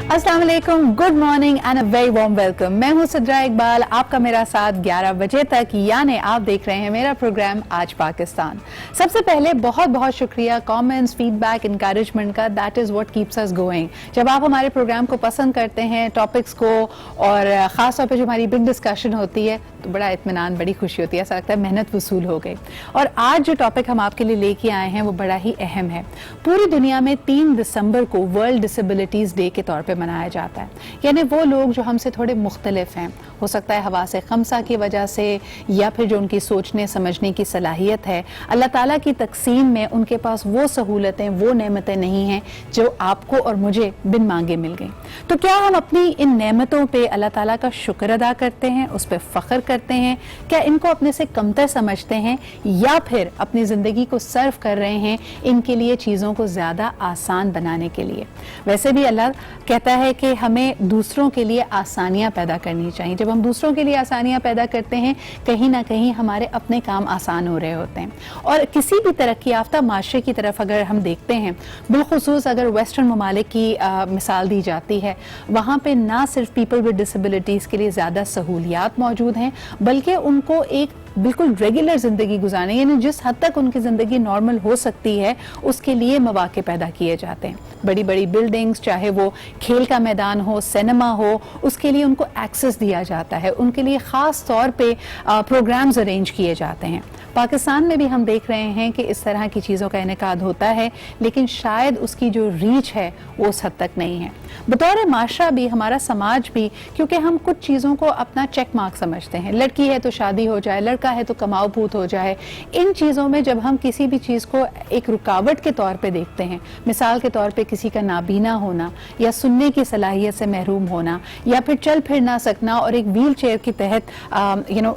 अस्सलाम वालेकुम, good morning and a very warm welcome. मैं हूं सिद्रा इकबाल, आपका मेरा साथ 11 बजे तक, यानी आप देख रहे हैं मेरा प्रोग्राम आज पाकिस्तान। सबसे पहले बहुत बहुत शुक्रिया कमेंट्स, फीडबैक, इंकरेजमेंट का। That is what keeps us going. जब आप हमारे प्रोग्राम को पसंद करते हैं, टॉपिक्स को, और ख़ास तौर पर जो हमारी बिग डिस्कशन होती है, तो बड़ा इत्मीनान, बड़ी खुशी होती है। ऐसा लगता है मेहनत वसूल हो गई। और आज जो टॉपिक हम आपके लिए लेके आए हैं वो बड़ा ही अहम है। पूरी दुनिया में 3 दिसंबर को वर्ल्ड डिसेबिलिटीज़ डे के तौर पे मनाया जाता है। यानी वो लोग जो हमसे थोड़े मुख्तलिफ हैं, हो सकता है हवासे खमसा की वजह से, या फिर जो उनकी सोचने समझने की सलाहियत है, अल्लाह ताला की तकसीम में उनके पास वो सहूलतें, वो नेमतें नहीं हैं जो आपको और मुझे बिन मांगे मिल गई। तो क्या हम अपनी इन नेमतों पे अल्लाह ताला का शुक्र अदा करते हैं, उस पर फ़ख्र करते हैं? क्या इनको अपने से कमतर समझते हैं, या फिर अपनी ज़िंदगी को सर्व कर रहे हैं इनके लिए चीज़ों को ज़्यादा आसान बनाने के लिए? वैसे भी अल्लाह कहता है कि हमें दूसरों के लिए आसानियाँ पैदा करनी चाहिए। जब हम दूसरों के लिए आसानियाँ पैदा करते हैं, कहीं ना कहीं हमारे अपने काम आसान हो रहे होते हैं। और किसी भी तरक्की याफ्ता माशरे की तरफ अगर हम देखते हैं, बिलखुसूस अगर वेस्टर्न ममालिक की मिसाल दी जाती है, वहाँ पे ना सिर्फ पीपल विद डिसेबिलिटीज़ के लिए ज़्यादा सहूलियात मौजूद हैं, बल्कि उनको एक बिल्कुल रेगुलर ज़िंदगी गुजारने, यानी जिस हद तक उनकी ज़िंदगी नॉर्मल हो सकती है, उसके लिए मौके पैदा किए जाते हैं। बड़ी बड़ी बिल्डिंग्स, चाहे वो खेल का मैदान हो, सिनेमा हो, उसके लिए उनको एक्सेस दिया जाता है। उनके लिए ख़ास तौर पे प्रोग्राम्स अरेंज किए जाते हैं। पाकिस्तान में भी हम देख रहे हैं कि इस तरह की चीज़ों का इनेकाद होता है, लेकिन शायद उसकी जो रीच है वो उस हद तक नहीं है। बतौर माशरा भी, हमारा समाज भी, क्योंकि हम कुछ चीज़ों को अपना चेक मार्क समझते हैं। लड़की है तो शादी हो जाए, लड़का है तो कमाऊ पूत हो जाए। इन चीज़ों में जब हम किसी भी चीज़ को एक रुकावट के तौर पे देखते हैं, मिसाल के तौर पे किसी का नाबीना होना, या सुनने की सलाहियत से महरूम होना, या फिर चल फिर ना सकना और एक व्हील चेयर के तहत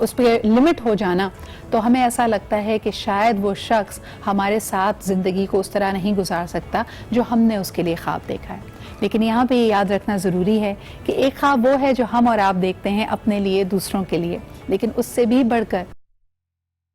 उस पर लिमिट हो जाना, तो हमें ऐसा लगता है कि शायद वो शख्स हमारे साथ ज़िंदगी को उस तरह नहीं गुजार सकता जो हमने उसके लिए ख्वाब देखा है। लेकिन यहाँ पे ये याद रखना ज़रूरी है कि एक ख्वाब वो है जो हम और आप देखते हैं अपने लिए, दूसरों के लिए, लेकिन उससे भी बढ़कर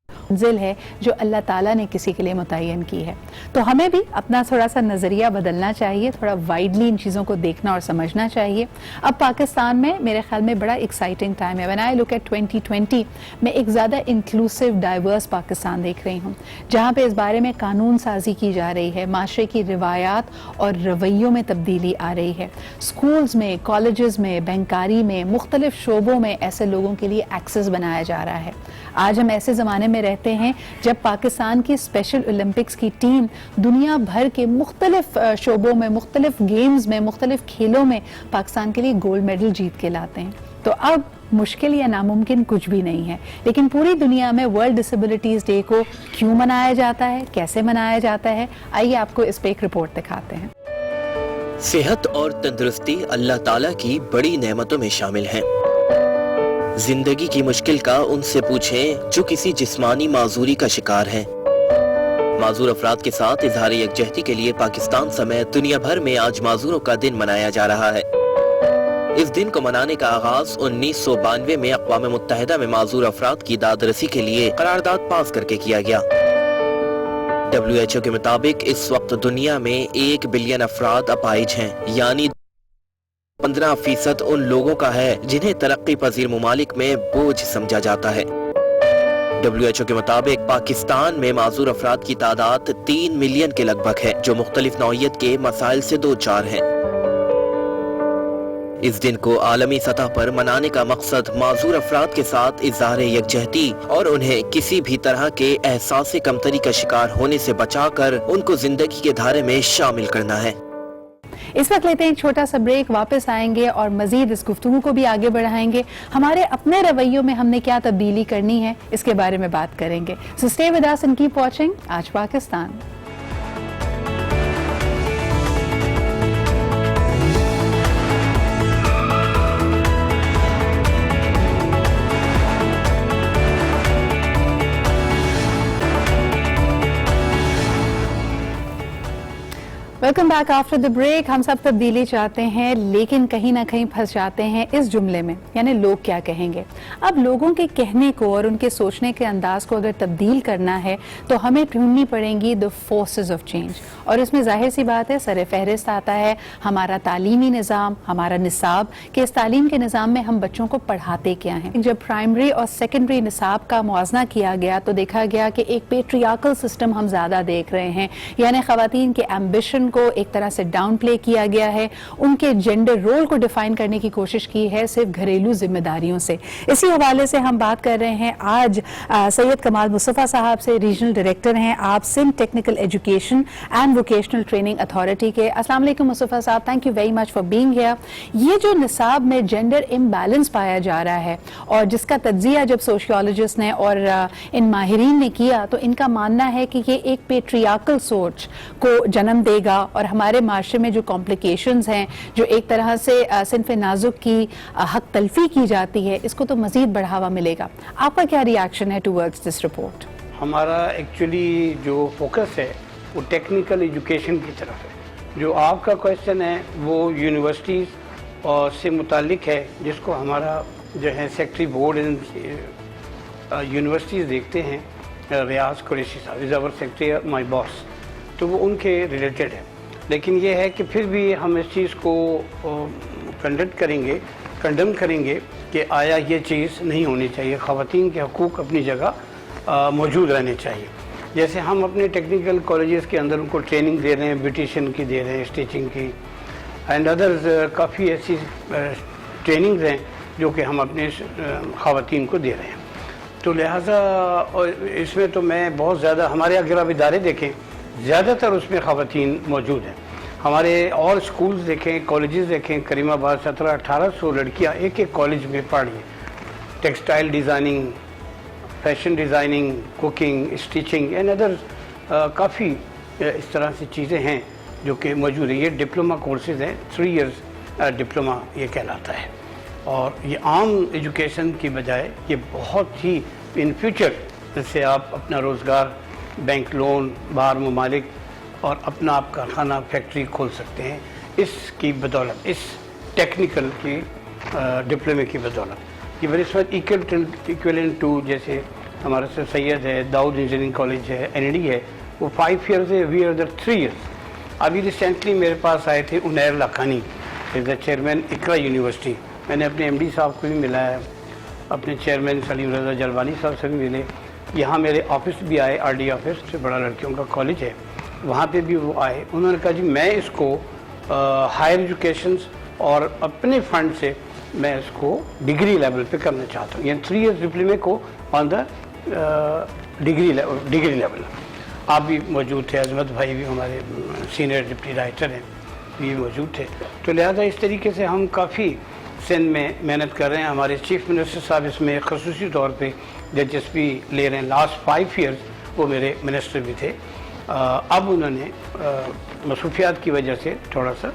मंजिल है जो अल्लाह ताला ने किसी के लिए मुतय्यन की है। तो हमें भी अपना थोड़ा सा नज़रिया बदलना चाहिए, थोड़ा वाइडली इन चीज़ों को देखना और समझना चाहिए। अब पाकिस्तान में मेरे ख्याल में बड़ा एक्साइटिंग टाइम है। व्हेन आई लुक एट 2020, मैं एक ज़्यादा इंक्लूसिव, डाइवर्स पाकिस्तान देख रही हूँ, जहाँ पे इस बारे में कानून साजी की जा रही है, माशरे की रिवायात और रवैयों में तब्दीली आ रही है। स्कूल्स में, कॉलेजेस में, बैंकारी में, मुख्तलिफ शोबों में ऐसे लोगों के लिए एक्सेस बनाया जा रहा है। आज हम ऐसे ज़माने में रहते हैं जब पाकिस्तान की स्पेशल ओलंपिक्स की टीम दुनिया भर के मुख्तलिफ शोबों में, मुख्तलिफ गेम्स में, मुख्तलिफ खेलों में पाकिस्तान के लिए गोल्ड मेडल जीत के लाते हैं। तो अब मुश्किल या नामुमकिन कुछ भी नहीं है। लेकिन पूरी दुनिया में वर्ल्ड डिसेबिलिटीज़ डे को क्यों मनाया जाता है, कैसे मनाया जाता है, आइए आपको इस पे एक रिपोर्ट दिखाते हैं। सेहत और तंदुरुस्ती अल्लाह ताला की बड़ी नेमतों में शामिल है। जिंदगी की मुश्किल का उनसे पूछें जो किसी जिस्मानी माजूरी का शिकार है। माजूर अफराद के साथ इजहार यकजहती के लिए पाकिस्तान समेत दुनिया भर में आज माजूरों का दिन मनाया जा रहा है। इस दिन को मनाने का आगाज 1992 में अक़वाम मुत्तहिदा में माजूर अफराद की दादरसी के लिए करारदाद पास करके किया गया। WHO के मुताबिक इस वक्त दुनिया में 1 बिलियन अफराद अपाहिज हैं, यानी 15% उन लोगों का है जिन्हें तरक्की पजीर मुमालिक में बोझ समझा जाता है। WHO के मुताबिक पाकिस्तान में माजूर अफराद की तादाद 3 मिलियन के लगभग है, जो मुख्तलिफ नौइयत के मसाइल से दो चार हैं। इस दिन को आलमी सतह पर मनाने का मकसद माजूर अफराद के साथ इज़हार यकजहती और उन्हें किसी भी तरह के एहसास कमतरी का शिकार होने से बचाकर उनको जिंदगी के धारे में शामिल करना है। इस वक्त लेते हैं एक छोटा सा ब्रेक, वापस आएंगे और मजीद इस गुफ्तगू को भी आगे बढ़ाएंगे। हमारे अपने रवैयों में हमने क्या तब्दीली करनी है, इसके बारे में बात करेंगे। So stay with us and keep watching आज Pakistan. Welcome back after the break. हम सब तब्दीली चाहते हैं लेकिन कहीं ना कहीं फंस जाते हैं इस जुमले में, यानी लोग क्या कहेंगे। अब लोगों के कहने को और उनके सोचने के अंदाज को अगर तब्दील करना है तो हमें ढूंढनी पड़ेंगी द फोर्सेस ऑफ चेंज, और इसमें जाहिर सी बात है सर फहरिस्त आता है हमारा तालीमी निज़ाम, हमारा निसाब कि इस तालीम के निज़ाम में हम बच्चों को पढ़ाते क्या हैं। जब प्राइमरी और सेकेंडरी निसाब का मुआवजा किया गया तो देखा गया कि एक पेट्रियार्कल सिस्टम हम ज़्यादा देख रहे हैं, यानी ख़वातीन के एम्बिशन को एक तरह से डाउन प्ले किया गया है, उनके जेंडर रोल को डिफाइन करने की कोशिश की है सिर्फ घरेलू जिम्मेदारियों से। इसी हवाले से हम बात कर रहे हैं आज सैयद कमाल मुस्तफ़ा साहब से, रीजनल डायरेक्टर हैं आप Sindh technical education and vocational training authority के। अस्सलाम वालेकुम Mustafa sahab, thank you very much for being here. ये जो निसाब में जेंडर इम्बैलेंस पाया जा रहा है और जिसका तज्जिया जब सोशियोलॉजिस्ट ने और इन माहिरीन ने किया तो इनका मानना है कि ये एक पेट्रियार्कल सोच को जन्म देगा और हमारे माशरे में जो कॉम्प्लिकेशंस हैं, जो एक तरह से सिन्फ नाजुक की हक तलफी की जाती है, इसको तो मजीद बढ़ावा मिलेगा। आपका क्या रिएक्शन है टुवर्ड्स दिस रिपोर्ट? हमारा एक्चुअली जो फोकस है वो टेक्निकल एजुकेशन की तरफ है। जो आपका क्वेश्चन है वो यूनिवर्सिटीज़ और से मुतालिक है, जिसको हमारा जो है सेक्रेटरी बोर्ड यूनिवर्सिटीज़ देखते हैं, Riaz Qureshi sahab is our secretary, my boss, तो वो उनके रिलेटेड है। लेकिन ये है कि फिर भी हम इस चीज़ को कंडम करेंगे कि आया ये चीज़ नहीं होनी चाहिए। ख़वातीन के हकूक़ अपनी जगह मौजूद रहने चाहिए। जैसे हम अपने टेक्निकल कॉलेजेस के अंदर उनको ट्रेनिंग दे रहे हैं, ब्यूटिशियन की दे रहे हैं, स्टिचिंग की एंड अदर्स, काफ़ी ऐसी ट्रेनिंग्स हैं जो कि हम अपने ख़वातीन को दे रहे हैं। तो लिहाजा इसमें तो मैं बहुत ज़्यादा, हमारे अगर आप इदारे देखें ज़्यादातर उसमें ख़वातीन मौजूद हैं। हमारे और स्कूल्स देखें, कॉलेजेस देखें, करीमाबाद 1700-1800 लड़कियां एक एक कॉलेज में पढ़ रही हैं। Textile designing, fashion designing, cooking, stitching and other काफ़ी इस तरह से चीज़ें हैं जो कि मौजूद है। ये डिप्लोमा कोर्सेज़ हैं, 3 इयर्स डिप्लोमा ये कहलाता है। और ये आम एजुकेशन की बजाय ये बहुत ही इन फ्यूचर, जैसे आप अपना रोज़गार, बैंक लोन, बाहर ममालिक और अपना आप कारखाना, फैक्ट्री खोल सकते हैं इसकी बदौलत, इस टेक्निकल की डिप्लोमे की बदौलत। कि वेरी मच इक्वलेंट टू, जैसे हमारा सर सैयद है, दाऊद इंजीनियरिंग कॉलेज है, ND है, वो 5 ईयर्स है, वी आर द 3 ईयर्स। अभी रिसेंटली मेरे पास आए थे Unair Lakhani, is the chairman Iqra university. मैंने अपने MD साहब को भी मिला है, अपने चेयरमैन सलीम रज़ा जलवानी साहब से भी मिले। यहाँ मेरे ऑफिस भी आए, RD ऑफिस से, बड़ा लड़कियों का कॉलेज है, वहाँ पे भी वो आए। उन्होंने कहा जी मैं इसको हायर एजुकेशन और अपने फंड से मैं इसको डिग्री लेवल पे करना चाहता हूँ, यानी 3 इयर्स डिप्लोमे को ऑन द डिग्री लेवल। आप भी मौजूद थे, अजमत भाई भी हमारे सीनियर डिप्टी डायरेक्टर हैं, ये मौजूद थे। तो लिहाजा इस तरीके से हम काफ़ी सिंध में मेहनत कर रहे हैं। हमारे चीफ मिनिस्टर साहब इसमें खसूसी तौर पे दिलचस्पी ले रहे हैं। लास्ट 5 इयर्स वो मेरे मिनिस्टर भी थे। अब उन्होंने मसरूफियात की वजह से थोड़ा सा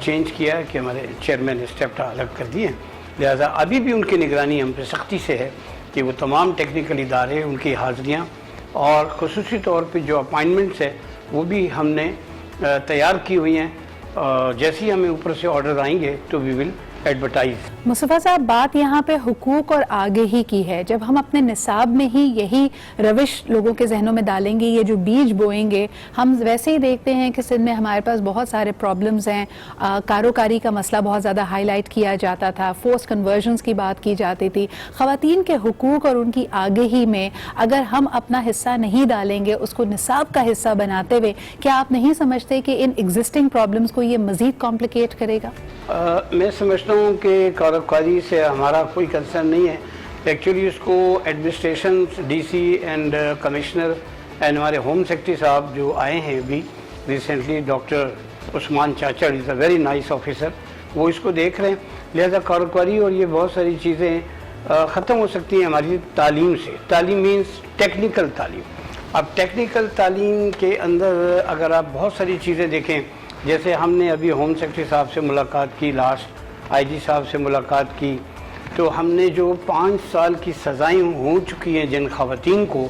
चेंज किया है कि हमारे चेयरमैन स्टेप अलग कर दिए। लिहाजा अभी भी उनकी निगरानी हम पे सख्ती से है कि वो तमाम टेक्निकल इदारे, उनकी हाज़िरियाँ और खसूसी तौर पे जो अपॉइंटमेंट्स है वो भी हमने तैयार की हुई हैं। जैसे ही हमें ऊपर से ऑर्डर आएंगे तो वी विल एडवर्टाइज। मुस्तफ़ा साहब, बात यहाँ पे हुकूक और आगे ही की है। जब हम अपने निसाब में ही यही रविश लोगों के जहनों में डालेंगे, ये जो बीज बोएंगे, हम वैसे ही देखते हैं कि सिंध में हमारे पास बहुत सारे प्रॉब्लम्स हैं। कारोकारी का मसला बहुत ज़्यादा हाईलाइट किया जाता था, फोर्स कन्वर्जन्स की बात की जाती थी। ख़वातीन के हुकूक और उनकी आगे ही में अगर हम अपना हिस्सा नहीं डालेंगे, उसको निसाब का हिस्सा बनाते हुए, क्या आप नहीं समझते कि इन एग्जिस्टिंग प्रॉब्लम्स को ये मज़ीद कॉम्प्लिकेट करेगा? मैं समझता हूँ कि कारोकारी से हमारा कोई कंसर्न नहीं है। एक्चुअली उसको administration, DC and commissioner and हमारे होम सेक्रेटरी साहब जो आए हैं अभी recently, doctor Usman चाचड़, is a very nice officer, वो इसको देख रहे हैं। लिहाजा कारोकारी और ये बहुत सारी चीज़ें ख़त्म हो सकती हैं हमारी तालीम से। तालीम मीन्स टेक्निकल तालीम। अब टेक्निकल तालीम के अंदर अगर आप बहुत सारी चीज़ें देखें, जैसे हमने अभी होम सेक्रेटरी साहब से मुलाकात की, लास्ट IG साहब से मुलाकात की, तो हमने जो 5 साल की सज़ाएँ हो चुकी हैं जिन ख़वातीन को,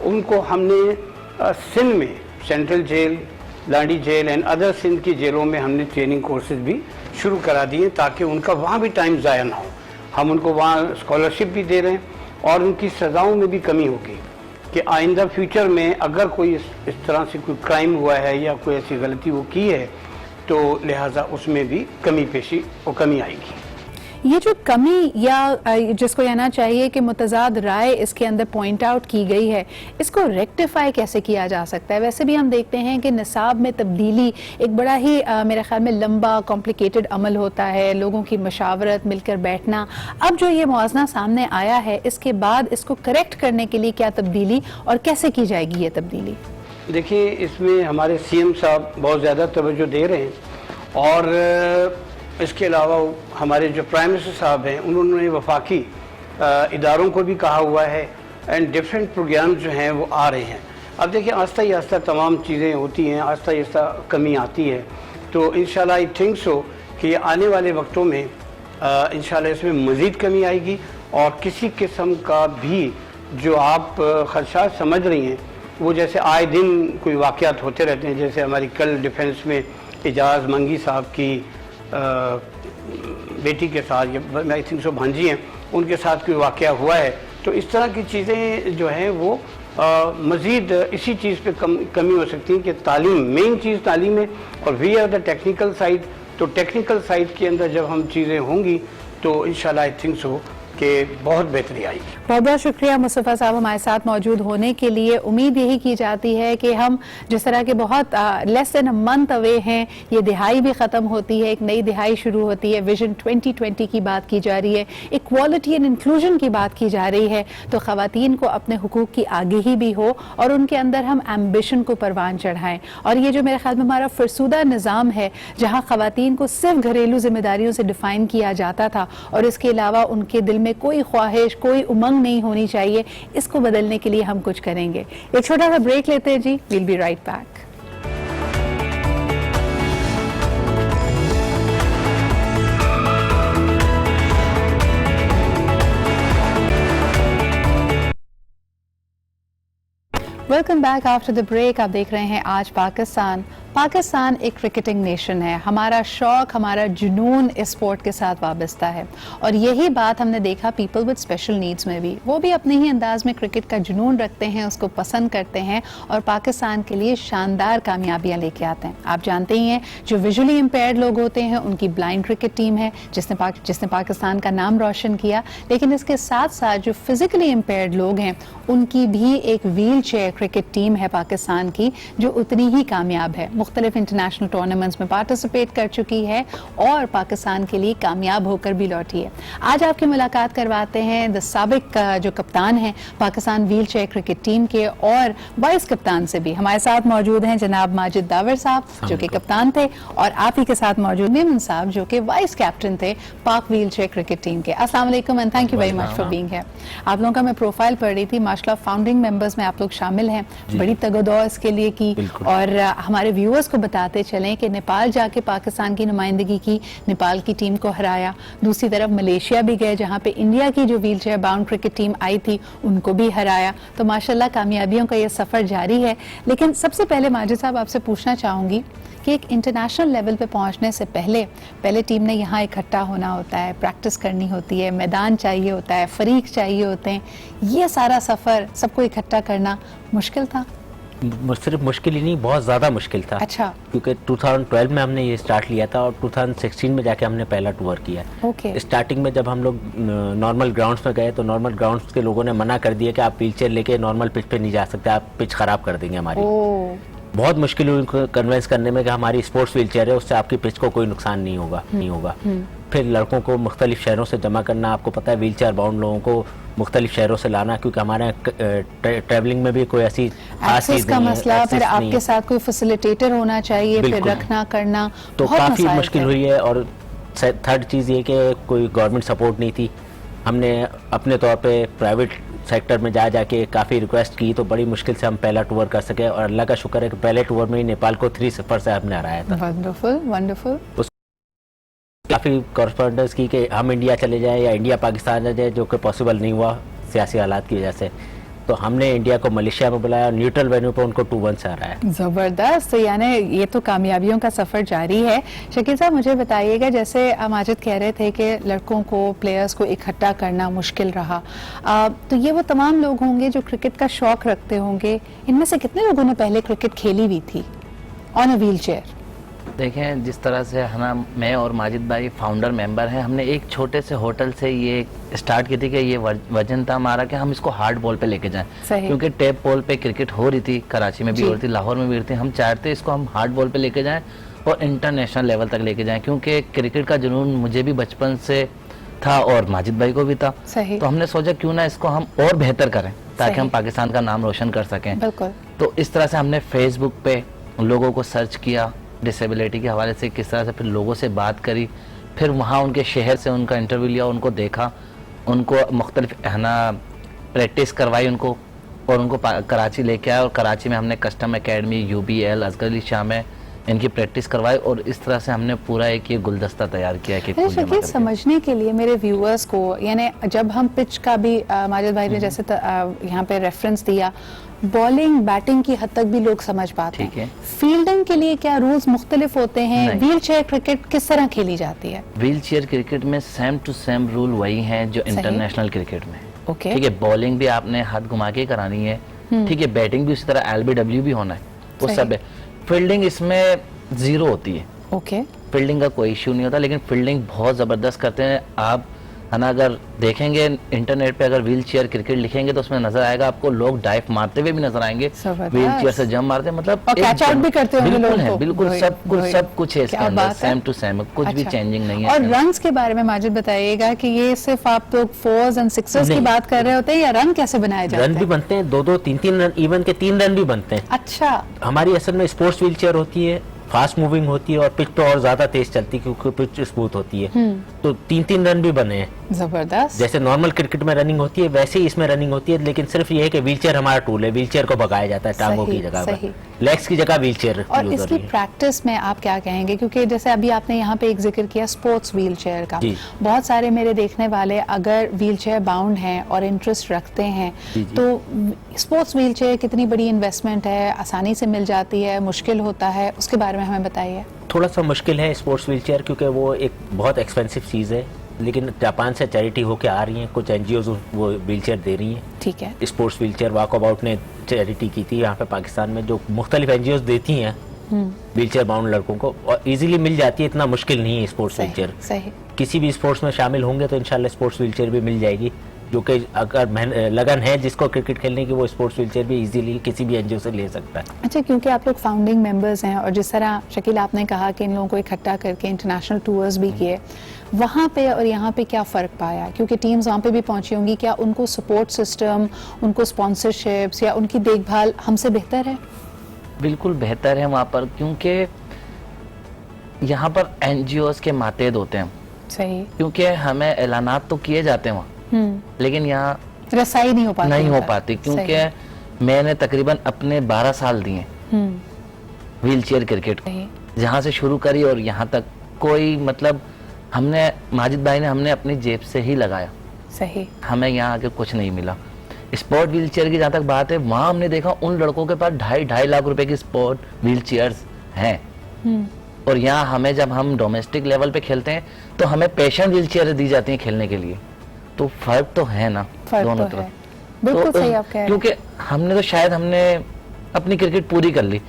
उनको हमने सिंध में central jail Landhi jail and other Sindh की जेलों में हमने ट्रेनिंग कोर्सेज भी शुरू करा दिए ताकि उनका वहाँ भी टाइम ज़ाया ना हो। हम उनको वहाँ स्कॉलरशिप भी दे रहे हैं और उनकी सज़ाओं में भी कमी होगी कि आइंदा फ्यूचर में अगर कोई इस तरह से कोई क्राइम हुआ है या कोई ऐसी गलती वो की है तो लिहाजा उसमें भी कमी पेशी और कमी आएगी। ये जो कमी या जिसको कहना चाहिए कि मुतज़ाद राय इसके अंदर पॉइंट आउट की गई है, इसको रेक्टिफाई कैसे किया जा सकता है? वैसे भी हम देखते हैं कि निसाब में तब्दीली एक बड़ा ही मेरे ख्याल में लंबा कॉम्प्लिकेटेड अमल होता है, लोगों की मशावरत, मिलकर बैठना। अब जो ये मुआवजा सामने आया है, इसके बाद इसको करेक्ट करने के लिए क्या तब्दीली और कैसे की जाएगी ये तब्दीली? देखिए, इसमें हमारे सीएम साहब बहुत ज़्यादा तवज्जो दे रहे हैं और इसके अलावा हमारे जो प्राइम मिनिस्टर साहब हैं उन्होंने वफाकी इदारों को भी कहा हुआ है एंड डिफरेंट प्रोग्राम जो हैं वो आ रहे हैं। अब देखिए, आस्ता ही आस्ता तमाम चीज़ें होती हैं, आस्ता ही आस्ता कमी आती है, तो इंशाल्लाह आई थिंक सो कि आने वाले वक्तों में इंशाल्लाह इसमें मज़ीद कमी आएगी और किसी किस्म का भी जो आप खदशात समझ रही हैं वो जैसे आए दिन कोई वाक़यात होते रहते हैं, जैसे हमारी कल डिफेंस में एजाज़ मंगी साहब की बेटी के साथ आई थिंक सो भांजी हैं, उनके साथ कोई वाक़या हुआ है, तो इस तरह की चीज़ें जो हैं वो मज़ीद इसी चीज़ पे कमी हो सकती है कि तालीम, मेन चीज़ तालीम है और we are the technical side. तो टेक्निकल साइड के अंदर जब हम चीज़ें होंगी तो इंशाल्लाह आई थिंक सो कि बहुत बेहतरी आएगी। बहुत बहुत शुक्रिया मुस्तफ़ा साहब हमारे साथ मौजूद होने के लिए। उम्मीद यही की जाती है कि हम जिस तरह के बहुत less than a month away हैं, ये दिहाई भी ख़त्म होती है, एक नई दिहाई शुरू होती है, विजन 2020 की बात की जा रही है, इक्वालिटी एंड इंक्लूजन की बात की जा रही है, तो ख़वातीन को अपने हुकूक की आगाही भी हो और उनके अंदर हम एम्बिशन को परवान चढ़ाएँ। और ये जो मेरे ख्याल में हमारा फरसूदा निज़ाम है जहाँ ख़वातीन को सिर्फ घरेलू जिम्मेदारियों से डिफ़ाइन किया जाता था और इसके अलावा उनके दिल में कोई ख्वाहिश, कोई उमंग नहीं होनी चाहिए, इसको बदलने के लिए हम कुछ करेंगे। एक छोटा सा ब्रेक लेते हैं जी, we'll be right back. Welcome back after the break. आप देख रहे हैं आज पाकिस्तान। पाकिस्तान एक क्रिकेटिंग नेशन है, हमारा शौक, हमारा जुनून इस स्पोर्ट के साथ वाबस्ता है और यही बात हमने देखा पीपल विद स्पेशल नीड्स में भी। वो भी अपने ही अंदाज में क्रिकेट का जुनून रखते हैं, उसको पसंद करते हैं और पाकिस्तान के लिए शानदार कामयाबियां लेके आते हैं। आप जानते ही हैं, जो विजुअली इम्पेयर्ड लोग होते हैं उनकी ब्लाइंड क्रिकेट टीम है जिसने पाकिस्तान का नाम रोशन किया, लेकिन इसके साथ साथ जो फिजिकली इम्पेयर्ड लोग हैं उनकी भी एक व्हील चेयर क्रिकेट टीम है पाकिस्तान की, जो उतनी ही कामयाब है, मुख्तलिफ इंटरनेशनल टूर्नामेंट्स में पार्टिसिपेट कर चुकी है और पाकिस्तान के लिए कामयाब होकर भी लौटी है। आज आपकी मुलाकात करवाते हैं द साबिक जो कप्तान है Pakistan wheel chair cricket team के और वाइस कप्तान से भी। हमारे साथ मौजूद हैं जनाब माजिद दावर साहब जो कि कप्तान थे और आप ही के साथ मौजूद मेमन साहब जो कि वाइस कैप्टन थे पाक व्हील चेयर क्रिकेट टीम के। अस्सलाम वालेकुम and thank you very much for being here. आप लोगों का मैं प्रोफाइल पढ़ रही थी, माशाल्लाह फाउंडिंग मेंबर्स में आप लोग शामिल हैं, बड़ी तगदो इसके लिए की और हमारे व्यूअर्स को बताते चलें कि नेपाल जाके पाकिस्तान की नुमाइंदगी की, नेपाल की टीम को हराया, दूसरी तरफ मलेशिया भी गए जहां पे इंडिया की जो wheelchair bound cricket team आई थी उनको भी हराया। तो माशाल्लाह कामयाबियों का ये सफ़र जारी है। लेकिन सबसे पहले माजिद साहब आपसे पूछना चाहूँगी कि एक इंटरनेशनल लेवल पे पहुंचने से पहले टीम ने यहाँ इकट्ठा होना होता है, प्रैक्टिस करनी होती है, मैदान चाहिए होता है, फरीक चाहिए होते हैं, ये सारा सफ़र सबको इकट्ठा करना मुश्किल था? सिर्फ मुश्किल ही नहीं, बहुत ज़्यादा मुश्किल था। अच्छा। क्योंकि 2012 में हमने ये स्टार्ट लिया था और 2016 में जाके हमने पहला टूर किया। ओके। स्टार्टिंग में जब हम लोग नॉर्मल ग्राउंड्स में गए तो नॉर्मल ग्राउंड्स के लोगों ने मना कर दिया कि आप व्हीलचेयर लेके नॉर्मल पिच पे नहीं जा सकते, आप पिच ख़राब कर देंगे हमारी। बहुत मुश्किल हुई उनको कन्विंस करने में कि हमारी स्पोर्ट्स व्हीलचेयर है, उससे आपकी पिच को कोई नुकसान नहीं होगा। फिर लड़कों को मुख्तलिफ शहरों से जमा करना, आपको पता है व्हीलचेयर बाउंड लोगों को मुख्तलिफ शहरों से लाना, क्योंकि हमारे ट्रैवलिंग में भी कोई ऐसी खास चीज़ का मसला, फिर आपके साथ कोई फैसिलिटेटर होना चाहिए, फिर रखना करना, तो काफ़ी मुश्किल हुई है। और थर्ड चीज़ ये कि कोई गवर्नमेंट सपोर्ट नहीं थी। हमने अपने तौर पे प्राइवेट सेक्टर में जाके काफ़ी रिक्वेस्ट की तो बड़ी मुश्किल से हम पहला टूर कर सके और अल्लाह का शुक्र है कि पहले टूर में ही नेपाल को 3-0 से हमने हराया था। वंडरफुल। काफ़ी कॉरस्पॉन्डेंस की कि हम इंडिया चले जाए या इंडिया पाकिस्तान आ जाए, जो कि पॉसिबल नहीं हुआ सियासी हालात की वजह से। तो हमने इंडिया को मलेशिया में बुलाया, न्यूट्रल वेन्यू पे उनको 2-1 से हराया। जबरदस्त। तो यानी ये तो कामयाबियों का सफर जारी है। शकील साहब मुझे बताइएगा, जैसे माजिद कह रहे थे कि लड़कों को, प्लेयर्स को इकट्ठा करना मुश्किल रहा, तो ये वो तमाम लोग होंगे जो क्रिकेट का शौक रखते होंगे, इनमें से कितने लोगों ने पहले क्रिकेट खेली हुई थी ऑन अ व्हील चेयर? देखें, जिस तरह से है ना, मैं और माजिद भाई फाउंडर मेंबर हैं। हमने एक छोटे से होटल से ये स्टार्ट की थी कि ये वजन था हमारा कि हम इसको हार्ड बॉल पे लेके जाएं, क्योंकि टेप बॉल पे क्रिकेट हो रही थी, कराची में भी हो रही थी, लाहौर में भी हो रही थी। हम चाहते इसको हम हार्ड बॉल पे लेके जाएं और इंटरनेशनल लेवल तक लेके जाएं, क्योंकि क्रिकेट का जुनून मुझे भी बचपन से था और माजिद भाई को भी था। तो हमने सोचा क्यों ना इसको हम और बेहतर करें ताकि हम पाकिस्तान का नाम रोशन कर सकें। तो इस तरह से हमने फेसबुक पे लोगों को सर्च किया, डिसेबिलिटी के हवाले से किस तरह से, फिर लोगों से बात करी, फिर वहाँ उनके शहर से उनका इंटरव्यू लिया, उनको देखा, उनको मुख्तलिफ है ना प्रैक्टिस करवाई उनको, और उनको कराची लेके आया। और कराची में हमने custom academy, UBL, Asghar Ali Shah में इनकी प्रैक्टिस करवाई, और इस तरह से हमने पूरा एक ये गुलदस्ता तैयार किया कि शकील, समझने के लिए मेरे व्यूअर्स को, यानी जब हम पिच का भी माजिद भाई ने जैसे यहाँ पे रेफरेंस दिया, बॉलिंग बैटिंग की हद तक भी लोग समझ पाते हैं। फील्डिंग के लिए क्या रूल्स मुख्तलिफ होते हैं? व्हील चेयर क्रिकेट किस तरह खेली जाती है? व्हील चेयर क्रिकेट में सेम टू सेम रूल वही हैं जो इंटरनेशनल क्रिकेट में। ओके, ठीक है, बॉलिंग भी आपने हाथ घुमा के करानी है, ठीक है, बैटिंग भी उसी तरह, LBW भी होना है, वो सब है। फील्डिंग इसमें 0 होती है। ओके, फील्डिंग का कोई इशू नहीं होता, लेकिन फील्डिंग बहुत ज़बरदस्त करते हैं आप, है ना। अगर देखेंगे इंटरनेट पे, अगर व्हील चेयर क्रिकेट लिखेंगे तो उसमें नजर आएगा आपको लोग डाइव मारते हुए भी नजर आएंगे, व्हील चेयर से जंप मारते हैं, मतलब और कैच आउट भी करते होंगे लोग। है बिल्कुल, सब कुछ है इसके अंदर, सेम टू सेम, कुछ भी चेंजिंग नहीं है। और रन्स के बारे में माजिद बताइएगा कि ये सिर्फ आप लोग 4s एंड 6s की बात कर रहे होते हैं, या रन कैसे बनाए जाते हैं? रन भी बनते हैं, 2-2, 3-3 रन, इवन के 3 रन भी बनते हैं। अच्छा, हमारी असल में स्पोर्ट्स व्हील चेयर होती है, फास्ट मूविंग होती है और पिच पे और ज्यादा तेज चलती है क्योंकि पिच स्मूथ होती है, तो 3-3 रन भी बने हैं। जबरदस्त। जैसे नॉर्मल क्रिकेट में रनिंग होती है वैसे ही इसमें रनिंग होती है, लेकिन सिर्फ ये है कि व्हील चेयर हमारा टूल है, व्हील चेयर को भगाया जाता है टांगों की जगह पर, लेग्स की जगह व्हील चेयर। और इसकी प्रैक्टिस में आप क्या कहेंगे, क्योंकि जैसे अभी आपने यहाँ पे एक जिक्र किया स्पोर्ट्स व्हील चेयर का, बहुत सारे मेरे देखने वाले अगर व्हील चेयर बाउंड हैं और इंटरेस्ट रखते हैं, तो स्पोर्ट्स व्हील चेयर कितनी बड़ी इन्वेस्टमेंट है, आसानी से मिल जाती है, मुश्किल होता है, उसके बारे में हमें बताइए। थोड़ा सा मुश्किल है स्पोर्ट्स व्हील चेयर, क्योंकि वो एक बहुत एक्सपेंसिव चीज़ है, लेकिन जापान से चैरिटी होके आ रही हैं, कुछ NGOs वो व्हील चेयर दे रही हैं। ठीक है, स्पोर्ट्स व्हील चेयर वॉकअबाउट ने चैरिटी की थी यहाँ पे पाकिस्तान में, जो मुख्तलिफ NGOs देती हैं व्हील चेयर बाउंड लड़कों को, और इजीली मिल जाती है, इतना मुश्किल नहीं है स्पोर्ट्स व्हील चेयर। सही, किसी भी स्पोर्ट्स में शामिल होंगे तो इंशाल्लाह स्पोर्ट्स व्हील चेयर भी मिल जाएगी, जो कि अगर लगन है जिसको क्रिकेट खेलने की, वो स्पोर्ट्स व्हील चेयर भी इजीली किसी भी NGO से ले सकता है। अच्छा, क्योंकि आप लोग फाउंडिंग मेंबर्स हैं और जिस तरह शकील आपने कहा कि इन लोगों को इकट्ठा करके इंटरनेशनल टूर्स भी किए, वहाँ पे और यहाँ पे क्या फ़र्क पाया? क्योंकि टीम्स वहाँ पे भी पहुँची होंगी, क्या उनको सपोर्ट सिस्टम, उनको स्पॉन्सरशिप्स या उनकी देखभाल हमसे बेहतर है? बिल्कुल बेहतर है वहाँ पर, क्योंकि यहाँ पर NGOs के मातेद होते हैं। सही, क्योंकि हमें ऐलानात तो किए जाते हैं वहाँ, लेकिन यहाँ रसाई नहीं हो पाती, क्योंकि मैंने तकरीबन अपने 12 साल दिए व्हील चेयर क्रिकेट को, जहाँ से शुरू करी और यहाँ तक कोई, मतलब हमने, माजिद भाई ने, हमने अपनी जेब से ही लगाया। सही, हमें यहाँ आके कुछ नहीं मिला। स्पोर्ट व्हील चेयर की जहाँ तक बात है, वहाँ हमने देखा उन लड़कों के पास 2.5 लाख रुपए की स्पोर्ट व्हील चेयर्स हैं, और यहाँ हमें, जब हम डोमेस्टिक लेवल पे खेलते हैं तो हमें पेशेंट व्हील चेयर दी जाती हैं खेलने के लिए। तो फर्क तो है ना दोनों तरफ। बिल्कुल सही आप कह रहे हैं, क्योंकि हमने तो शायद हमने अपनी क्रिकेट पूरी कर ली,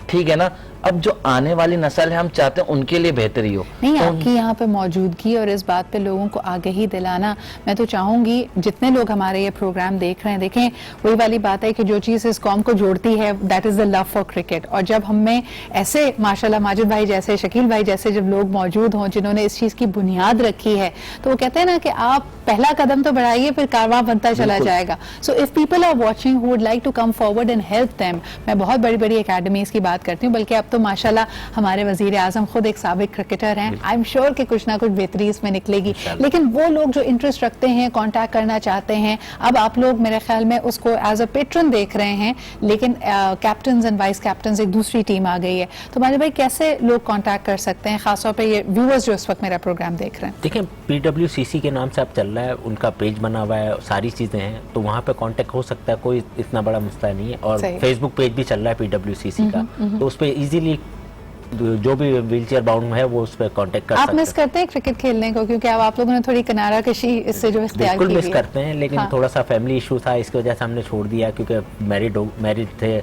ठीक है ना, अब जो आने वाली नस्ल है हम चाहते हैं उनके लिए बेहतरी हो। नहीं, आपकी यहाँ पे मौजूदगी और इस बात पे लोगों को आगाही दिलाना, मैं तो चाहूंगी जितने लोग हमारे ये प्रोग्राम देख रहे हैं, देखें वही वाली बात है कि जो चीज़ इस कौम को जोड़ती है that is the love for cricket. और जब हमें ऐसे माशाल्लाह माजिद भाई जैसे, शकील भाई जैसे जब लोग मौजूद हों जिन्होंने इस चीज़ की बुनियाद रखी है, तो वो कहते हैं ना कि आप पहला कदम तो बढ़ाइए, फिर कारवां बनता चला जाएगा। So if people are watching who would like to come forward and help them, मैं बहुत बड़ी बड़ी एकेडमीज की बात करती हूँ, बल्कि अब तो तो माशाल्लाह हमारे वजीर आजम खुद एक साबिक क्रिकेटर हैं, आई एम श्योर कि कुछ ना कुछ बेहतरी इसमें निकलेगी। लेकिन वो लोग जो इंटरेस्ट रखते हैं, कांटेक्ट करना चाहते हैं, अब आप लोग मेरे ख्याल में उसको एज अ पेट्रन देख रहे हैं, लेकिन कैप्टन एंड वाइस कैप्टन एक दूसरी टीम आ गई है, तो माजिद भाई कैसे लोग कांटेक्ट कर सकते हैं, खासतौर पे ये व्यूअर्स जो इस वक्त मेरा प्रोग्राम देख रहे हैं? देखिए, PWCC के नाम से अब चल रहा है, उनका पेज बना हुआ है, सारी चीज़ें हैं, तो वहाँ पे कांटेक्ट हो सकता है, कोई इतना बड़ा मसला नहीं है। और फेसबुक पेज भी चल रहा है PWCC का, तो उस पर इजीली जो भी व्हीलचेयर बाउंड है वो उस पर कांटेक्ट कर सकते हैं। आप मिस करते हैं क्रिकेट खेलने को, क्योंकि अब आप लोगों ने थोड़ी किनारा कशी इससे जो इख्तियार की बिल्कुल मिस करते हैं, लेकिन थोड़ा सा फैमिली इशू था, इसकी वजह से हमने छोड़ दिया, क्योंकि मैरिड थे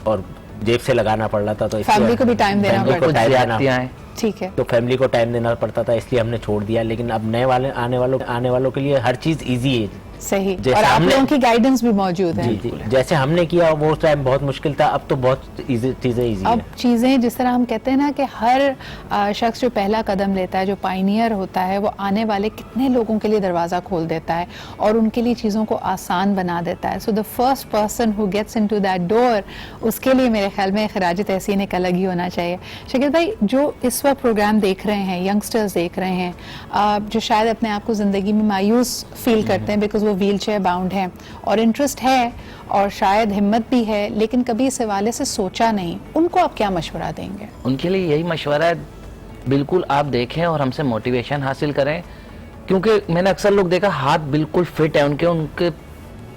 और जेब से लगाना पड़ रहा था, तो फैमिली को भी टाइम देना पड़ता है। ठीक है, तो फैमिली को टाइम देना पड़ता था, इसलिए हमने छोड़ दिया। लेकिन अब नए वाले आने वालों के लिए हर चीज इजी है। सही, और आप लोगों की गाइडेंस भी मौजूद है। जी, जैसे हमने किया वो टाइम बहुत मुश्किल था, अब तो बहुत चीजें इजी अब चीजें जिस तरह हम कहते हैं ना कि हर शख्स जो पहला कदम लेता है, जो पायनियर होता है, वो आने वाले कितने लोगों के लिए दरवाजा खोल देता है और उनके लिए चीज़ों को आसान बना देता है। So the first person who gets into that door, उसके लिए मेरे ख्याल में खराज तहसीन एक अलग ही होना चाहिए। शकील भाई, जो इस वक्त प्रोग्राम देख रहे हैं, यंगस्टर्स देख रहे हैं, जो शायद अपने आप को ज़िंदगी में मायूस फील करते हैं बिकॉज वो व्हील चेयर बाउंड है और इंटरेस्ट है और शायद हिम्मत भी है, लेकिन कभी इस हवाले से सोचा नहीं, उनको आप क्या मशवरा देंगे? उनके लिए यही मशवरा है, बिल्कुल आप देखें और हमसे मोटिवेशन हासिल करें, क्योंकि मैंने अक्सर लोग देखा हाथ बिल्कुल फिट है उनके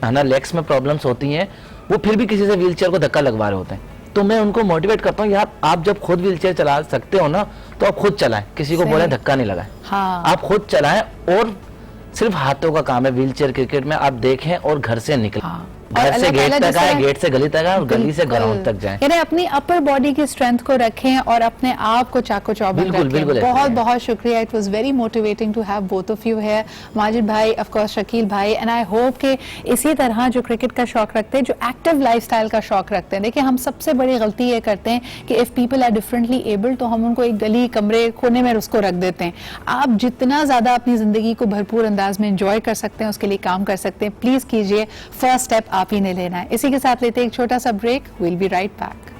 है ना, लेग्स में प्रॉब्लम्स होती हैं, वो फिर भी किसी से व्हील चेयर को धक्का लगवा रहे होते हैं। तो मैं उनको मोटिवेट करता हूँ, यार आप जब खुद व्हील चेयर चला सकते हो ना, तो आप खुद चलाएं, किसी को बोले धक्का नहीं लगाएं। हाँ। आप खुद चलाएं, और सिर्फ हाथों का काम है व्हील चेयर क्रिकेट में, आप देखें और घर से निकलें। हाँ। घर से गेट तक आए, गेट से गली तक आए और गली से ग्राउंड तक जाएं। यानी अपनी अपर बॉडी की स्ट्रेंथ को रखें और अपने आप को चाको चौबंद रखें। बहुत बहुत शुक्रिया, it was very motivating to have both of you here, Majid bhai, of course Shakeel भाई, एंड आई होप कि इसी तरह जो क्रिकेट का शौक रखते हैं, जो एक्टिव लाइफस्टाइल का शौक रखते हैं, देखिए हम सबसे बड़ी गलती ये करते हैं कि if people are differently able, तो हम उनको एक गली कमरे कोने में उसको रख देते हैं। आप जितना ज्यादा अपनी जिंदगी को भरपूर अंदाज में एंजॉय कर सकते हैं, उसके लिए काम कर सकते हैं, प्लीज कीजिए, फर्स्ट स्टेप आप ही ने लेना है। इसी के साथ लेते हैं एक छोटा सा break, will be right back.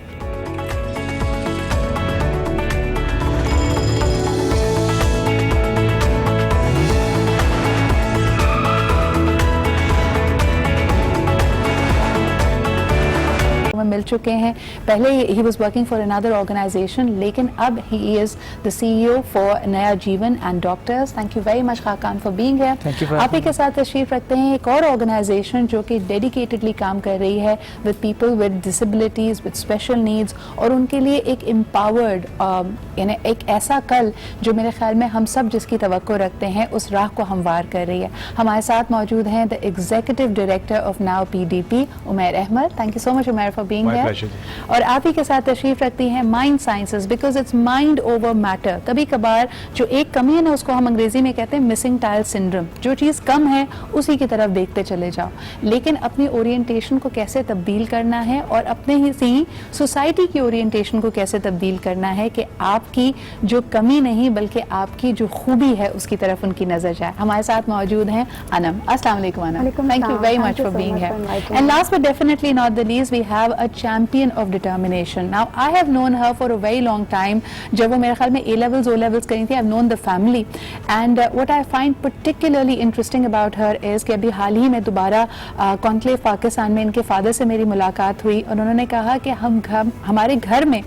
मिल चुके हैं, पहले ही was working for another organisation, लेकिन अब he is the CEO for Naya Jeevan and doctors. Thank you very much Khaqan for being here. आप ही के साथ तशरीफ रखते हैं एक और ऑर्गेनाइजेशन जो कि डेडिकेटेडली काम कर रही है with people with disabilities, with special needs, और उनके लिए एक एम्पावर्ड यानी एक ऐसा कल जो मेरे ख्याल में हम सब जिसकी तवक्को रखते हैं, उस राह को हमवार कर रही है। हमारे साथ मौजूद हैं the executive director of now PDP, Umair Ahmed. Thank you so much Umair for being here. और आप ही के साथ तशरीफ रखती हैं mind sciences, because it's mind over matter. कभी कभार जो एक कमी है ना, उसको हम अंग्रेजी में कहते हैं मिसिंग टाइल सिंड्रोम। जो चीज़ कम है उसी की तरफ देखते चले जाओ, लेकिन अपनी ओरिएंटेशन को कैसे तब्दील करना है और अपने ही सी सोसाइटी की ओरिएंटेशन को कैसे तब्दील करना है कि आपकी जो कमी नहीं बल्कि आपकी जो खूबी है उसकी तरफ उनकी नजर जाए। हमारे साथ मौजूद हैं अनम। अस्सलाम वालेकुम Anam, thank you very much for being here. And last but definitely not the least, we have a champion of determination. Now I have known her for a very long time. जब वो मेरे ख्याल में A-levels, O-levels करी थी, I've known the family. And what I find particularly interesting about her is कि अभी हाल ही में दोबारा कॉन्क्लेव पाकिस्तान में इनके फादर से मेरी मुलाकात हुई और उन्होंने कहा कि हमारे घर में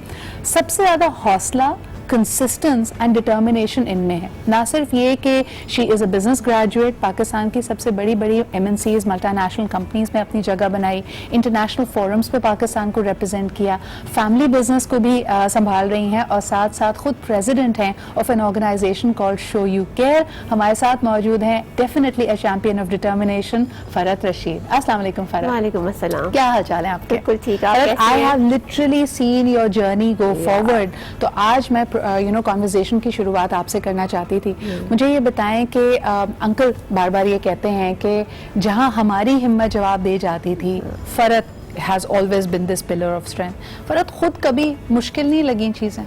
सबसे ज़्यादा हौसला, कंसिस्टेंस एंड डिटर्मिनेशन इनमें है। ना सिर्फ ये कि she is a business graduate, Pakistan की सबसे बड़ी बड़ी MNCs, मल्टीनेशनल कंपनीज में अपनी जगह बनाई, इंटरनेशनल फोरम्स पे पाकिस्तान को रिप्रेजेंट किया, फैमिली बिजनेस को भी संभाल रही हैं और साथ साथ खुद प्रेसिडेंट हैं of an organisation called show you care. हमारे साथ मौजूद हैं definitely a champion of determination, Farhat Rashid. अस्सलाम वालेकुम फरत। वालेकुम अस्सलाम। क्या हाल चाल है आपके? बिल्कुल ठीक है। I have literally seen your journey go forward, तो आज मैं कॉन्वर्सेशन की शुरुआत आपसे करना चाहती थी। मुझे ये बताएं कि अंकल बार बार ये कहते हैं कि जहां हमारी हिम्मत जवाब दे जाती थी, Farhat has always been this pillar of strength. Farhat खुद कभी मुश्किल नहीं लगी चीजें?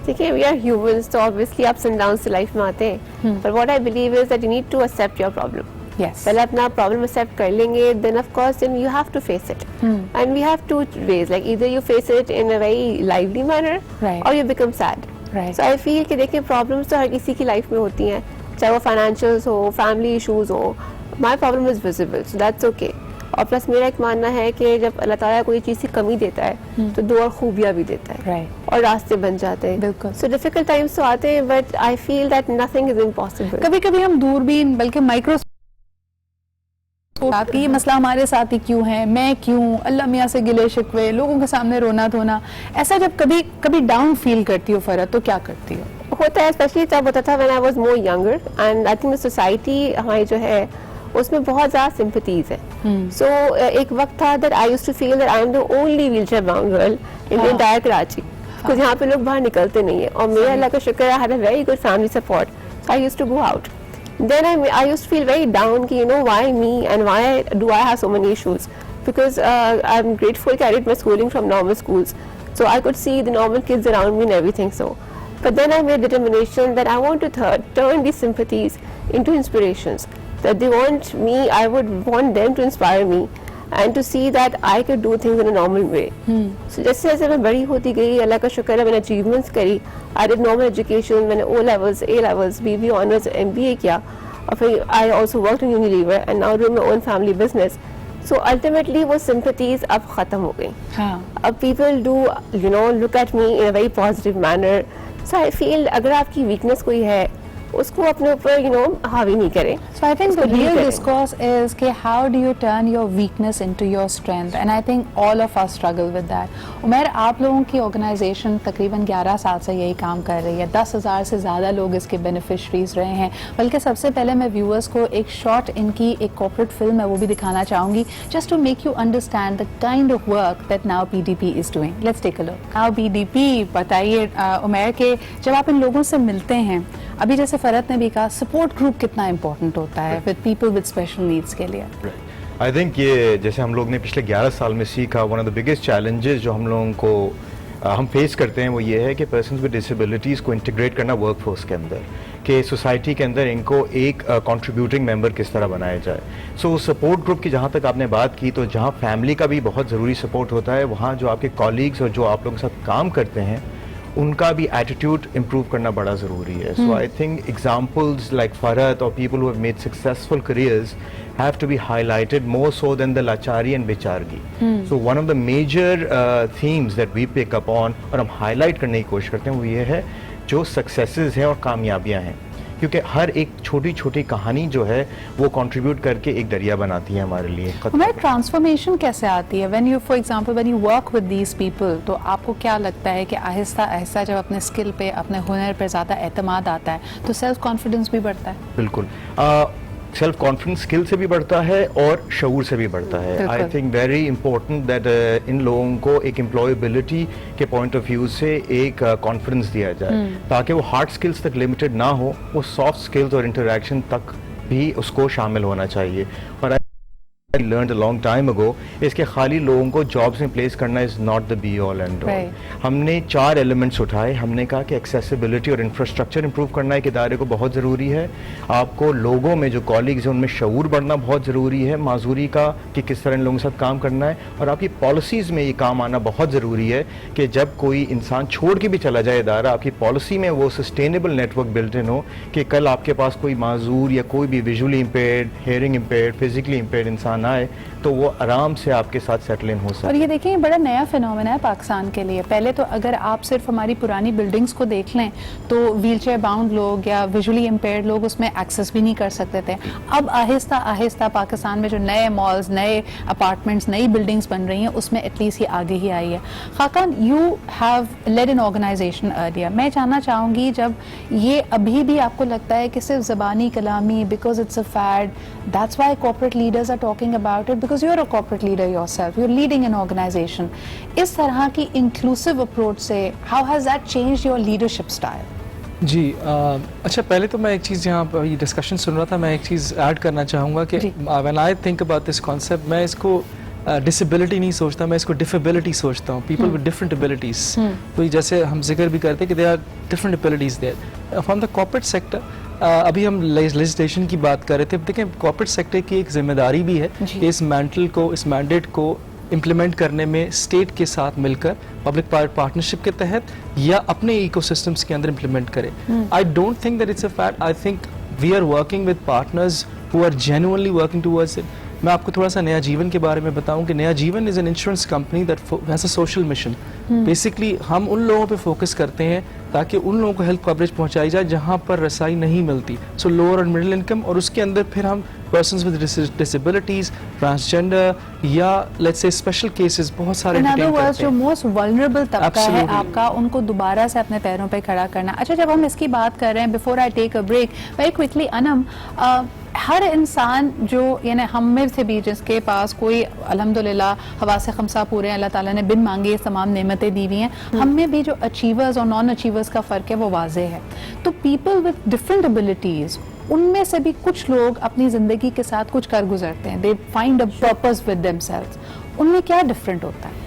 देखिए, वी आर ह्यूमंस, तो obviously ups and downs life में आते हैं, पर what I believe is that you need to accept your problem. Yes. पहले अपना प्रॉब्लम एक्सेप्ट कर लेंगे, then of course then you have to face it. And we have two ways, like either you face it in a very lively manner, Right. or you become sad. Right. So I feel कि देखिए problems तो हर किसी की life में होती हैं, चाहे वो फाइनेंशियल्स हो, फैमिली इश्यूज हो. My problem is visible, so that's okay. और प्लस मेरा एक मानना है कि जब अल्लाह ताला कोई चीज़ की कमी देता है तो दो और खूबियाँ भी देता है. Right. और रास्ते बन जाते हैं. बिल्कुल. सो डिफिकल्ट टाइम्स तो आते हैं, but I feel that nothing is impossible. कभी कभी हम दूरबीन बल्कि माइक्रोस्कोप आपकी ये मसला हमारे साथ ही क्यों है, मैं क्यों, अल्लाह मियाँ से गिले शिकवे, लोगों के सामने रोना धोना, ऐसा जब कभी कभी डाउन फील करती हो फरहत तो क्या करती हो? होता है, स्पेशली तब होता था when I was more younger, and I think the society हमारी जो है उसमें बहुत ज़्यादा सिंपथीज है. सो एक वक्त था that I used to feel that I am the only wheelchair bound girl in the entire Karachi, because यहाँ पे लोग बाहर निकलते नहीं है. और मेरा अल्लाह का शुक्र है, I had a very good family support, so I used to go out. Then I used to feel very down कि you know why me and why do I have so many issues, because I'm grateful that I did my schooling from normal schools, so I could see the normal kids around me and everything. So but then I made determination that I want to turn these sympathies into inspirations, that they want me, I would want them to inspire me and to see that I could do things in a normal way. So जैसे जैसे मैं बड़ी होती गई, अल्लाह का शुक्र है मैंने achievements करी. I did normal education, मैंने O levels, A levels, BBA honors, MBA किया, और फिर I also worked in Unilever and now do my own family business. So ultimately वो sympathies अब ख़त्म हो गई. अब people do you know look at me in a very positive manner. So I feel अगर आपकी weakness कोई है उसको अपने ऊपर you know हावी नहीं करें. So I think the उसको deal real करें. discourse is कि how do you turn your weakness into your strength, and I think all of us struggle with that. Umar, आप लोगों की ऑर्गेनाइजेशन तकरीबन 11 साल से यही काम कर रही है, 10,000 से ज़्यादा लोग इसके बेनिफिशरीज रहे हैं. बल्कि सबसे पहले मैं व्यूअर्स को एक शॉर्ट इनकी एक कॉर्पोरेट फिल्म है वो भी दिखाना चाहूँगी, just to make you understand the kind of work that now PDP is doing. Let's take a look. Now PDP, बताइए उमर के जब आप इन लोगों से मिलते हैं, अभी जैसे फरहत ने भी कहा सपोर्ट ग्रुप कितना इम्पोर्टेंट होता है with people with special needs के लिए. आई थिंक ये जैसे हम लोग ने पिछले 11 साल में सीखा, one of the biggest challenges जो हम लोगों को हम फेस करते हैं वो ये है कि पर्सन्स विद डिसेबिलिटीज़ को इंटीग्रेट करना वर्कफोर्स के अंदर, कि सोसाइटी के अंदर इनको एक कंट्रीब्यूटिंग मेंबर किस तरह बनाया जाए. सो सपोर्ट ग्रुप की जहाँ तक आपने बात की, तो जहाँ फैमिली का भी बहुत ज़रूरी सपोर्ट होता है, वहाँ जो आपके कॉलीग्स और जो आप लोगों के साथ काम करते हैं उनका भी एटीट्यूड इम्प्रूव करना बड़ा ज़रूरी है. So I think examples like Farhat और people who have made successful careers have to be highlighted more so than the lachari and bichargi. So one of the major themes that we pick up on और हम highlight करने की कोशिश करते हैं वो ये है जो सक्सेसेस हैं और कामयाबियां हैं, क्योंकि हर एक छोटी छोटी कहानी जो है वो कंट्रीब्यूट करके एक दरिया बनाती है हमारे लिए. हमारी ट्रांसफॉर्मेशन कैसे आती है when you for example when you work with these people, तो आपको क्या लगता है कि आहिस्ता आहिस्ता जब अपने स्किल पे अपने हुनर पे ज़्यादा एतमाद आता है तो सेल्फ कॉन्फिडेंस भी बढ़ता है? बिल्कुल, सेल्फ कॉन्फिडेंस स्किल से भी बढ़ता है और शऊर से भी बढ़ता है. I think very important that in लोगों को एक एम्प्लॉयबिलिटी के पॉइंट ऑफ व्यू से एक कॉन्फिडेंस दिया जाए, ताकि वो हार्ड स्किल्स तक लिमिटेड ना हो, वो सॉफ्ट स्किल्स और इंटरेक्शन तक भी उसको शामिल होना चाहिए. और I learned a long time ago इसके खाली लोगों को जॉब्स में प्लेस करना is not the be all and all. हमने 4 एलिमेंट्स उठाए. हमने कहा कि एक्सेसिबिलिटी और इंफ्रास्ट्रक्चर इंप्रूव करना एक इदारे को बहुत ज़रूरी है. आपको लोगों में जो कॉलीग्स हैं उनमें शऊर बढ़ना बहुत ज़रूरी है माजूरी का, कि किस तरह इन लोगों के साथ काम करना है. और आपकी पॉलिसीज़ में ये काम आना बहुत ज़रूरी है कि जब कोई इंसान छोड़ के भी चला जाए इदारा, आपकी पॉलिसी में वो सस्टेनेबल नेटवर्क बिल्ट इन हो कि कल आपके पास कोई माजूर या कोई भी visually impaired, hearing impaired, physically impaired इंसान आए तो वो आराम से आपके साथ सेटल इन हो सकता है. और ये देखिए ये बड़ा नया फिनोमेना है पाकिस्तान के लिए. पहले तो अगर आप सिर्फ हमारी पुरानी बिल्डिंग्स को देख लें तो व्हीलचेयर बाउंड लोग या विजुअली इम्पेयर्ड लोग उसमें एक्सेस भी नहीं कर सकते थे. अब आहिस्ता आहिस्ता पाकिस्तान में जो नए मॉल्स, नए अपार्टमेंट्स, नई बिल्डिंग्स बन रही हैं उसमें एटलीस्ट ये आगे ही आई है. Khaqan, you have led an organisation earlier. मैं जानना चाहूँगी जब ये अभी भी आपको लगता है कि सिर्फ ज़बानी कलामी because it's a fad, that's why corporate leaders are talking about it, because you're a corporate leader yourself, you're leading an organization. इस तरह की inclusive approach से how has that changed your leadership style? जी अच्छा, पहले तो मैं एक चीज़ यहाँ पर ये डिस्कशन सुन रहा था, मैं एक चीज़ ऐड करना चाहूँगा कि when I think about this concept, मैं इसको डिसेबिलिटी नहीं सोचता, मैं इसको डिफेबिलिटी सोचता हूँ, पीपल विद डिफरेंट एबिलिटीज। तो ये जैसे हम जिक्र भी करते हैं कि they are different abilities there from the corporate sector. अभी हम लेजिस्लेशन की बात कर रहे थे, देखें कॉर्पोरेट सेक्टर की एक जिम्मेदारी भी है कि इस मैंडेट को इम्प्लीमेंट करने में स्टेट के साथ मिलकर पब्लिक प्राइवेट पार्टनरशिप के तहत या अपने इकोसिस्टम्स के अंदर इम्प्लीमेंट करे। I don't think that it's a fact, I think we are working with partners who are genuinely working towards it. मैं आपको थोड़ा सा नया जीवन के बारे में बताऊं कि नया जीवन is an insurance company that has a social mission. Basically हम उन लोगों पे फोकस करते हैं ताकि उन लोगों को हेल्थ कवरेज पहुंचाई जाए जहां पर रसाई नहीं मिलती, सो लोअर और मिडिल इनकम, और उसके अंदर फिर हम पर्सन्स विद डिसेबिलिटीज, ट्रांसजेंडर या लेट्स से स्पेशल केसेस बहुत सारे इन अदर वर्ड्स जो मोस्ट वल्नरेबल तबका है आपका, उनको दोबारा से अपने पैरों पे खड़ा करना। अच्छा, जब हम इसकी बात कर रहे हैं, before I take a break, very quickly Anam, हर इंसान जो यानी हम में से भी जिसके पास कोई अल्हम्दुलिल्लाह हवासे खमसा पूरे अल्लाह ताला ने बिन मांगे ये तमाम नेमतें दी हुई हैं, हम में भी जो अचीवर्स और नॉन अचीवर्स का फ़र्क है वो वाजे है। तो पीपल विद डिफरेंट एबिलिटीज़, उनमें से भी कुछ लोग अपनी ज़िंदगी के साथ कुछ कर गुजरते हैं, they find a purpose with themselves, उनमें क्या डिफरेंट होता है?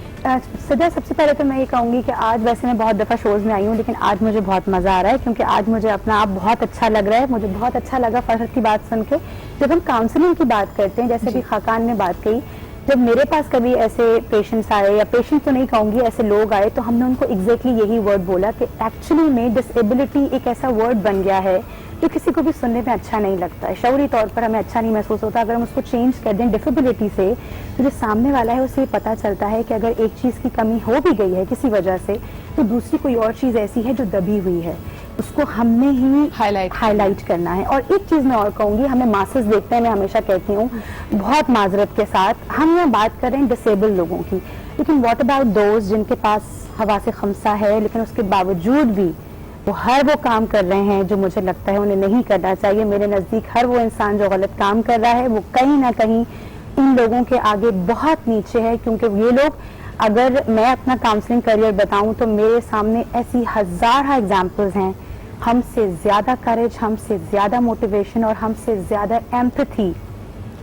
सदा सबसे पहले तो मैं ये कहूँगी कि आज वैसे मैं बहुत दफ़ा शोज़ में आई हूँ, लेकिन आज मुझे बहुत मज़ा आ रहा है क्योंकि आज मुझे अपना आप बहुत अच्छा लग रहा है। मुझे बहुत अच्छा लगा फरहत की बात सुन के। जब हम काउंसलिंग की बात करते हैं, जैसे कि खाकान ने बात कही, जब मेरे पास कभी ऐसे पेशेंट्स आए, या पेशेंट तो नहीं कहूँगी, ऐसे लोग आए, तो हमने उनको एग्जैक्टली यही वर्ड बोला कि एक्चुअली में डिसेबिलिटी एक ऐसा वर्ड बन गया है जो किसी को भी सुनने में अच्छा नहीं लगता है, शऊरी तौर पर हमें अच्छा नहीं महसूस होता। अगर हम उसको चेंज कर दें डिसेबिलिटी से, तो जो सामने वाला है उसे पता चलता है कि अगर एक चीज़ की कमी हो भी गई है किसी वजह से, तो दूसरी कोई और चीज़ ऐसी है जो दबी हुई है, उसको हमने ही हाईलाइट करना है। और एक चीज़ मैं और कहूँगी, हमें मासेस देखते हैं, मैं हमेशा कहती हूँ बहुत माजरत के साथ, हम यहाँ बात कर रहे हैं डिसेबल लोगों की, लेकिन व्हाट अबाउट दोस्त जिनके पास हवासे खमसा है लेकिन उसके बावजूद भी वो काम कर रहे हैं जो मुझे लगता है उन्हें नहीं करना चाहिए। मेरे नज़दीक हर वो इंसान जो गलत काम कर रहा है वो कहीं ना कहीं इन लोगों के आगे बहुत नीचे है, क्योंकि ये लोग, अगर मैं अपना काउंसलिंग करियर बताऊं तो मेरे सामने ऐसी हज़ार एग्जाम्पल्स हैं, हमसे ज़्यादा करेज, हमसे ज़्यादा मोटिवेशन और हमसे ज़्यादा एम्पैथी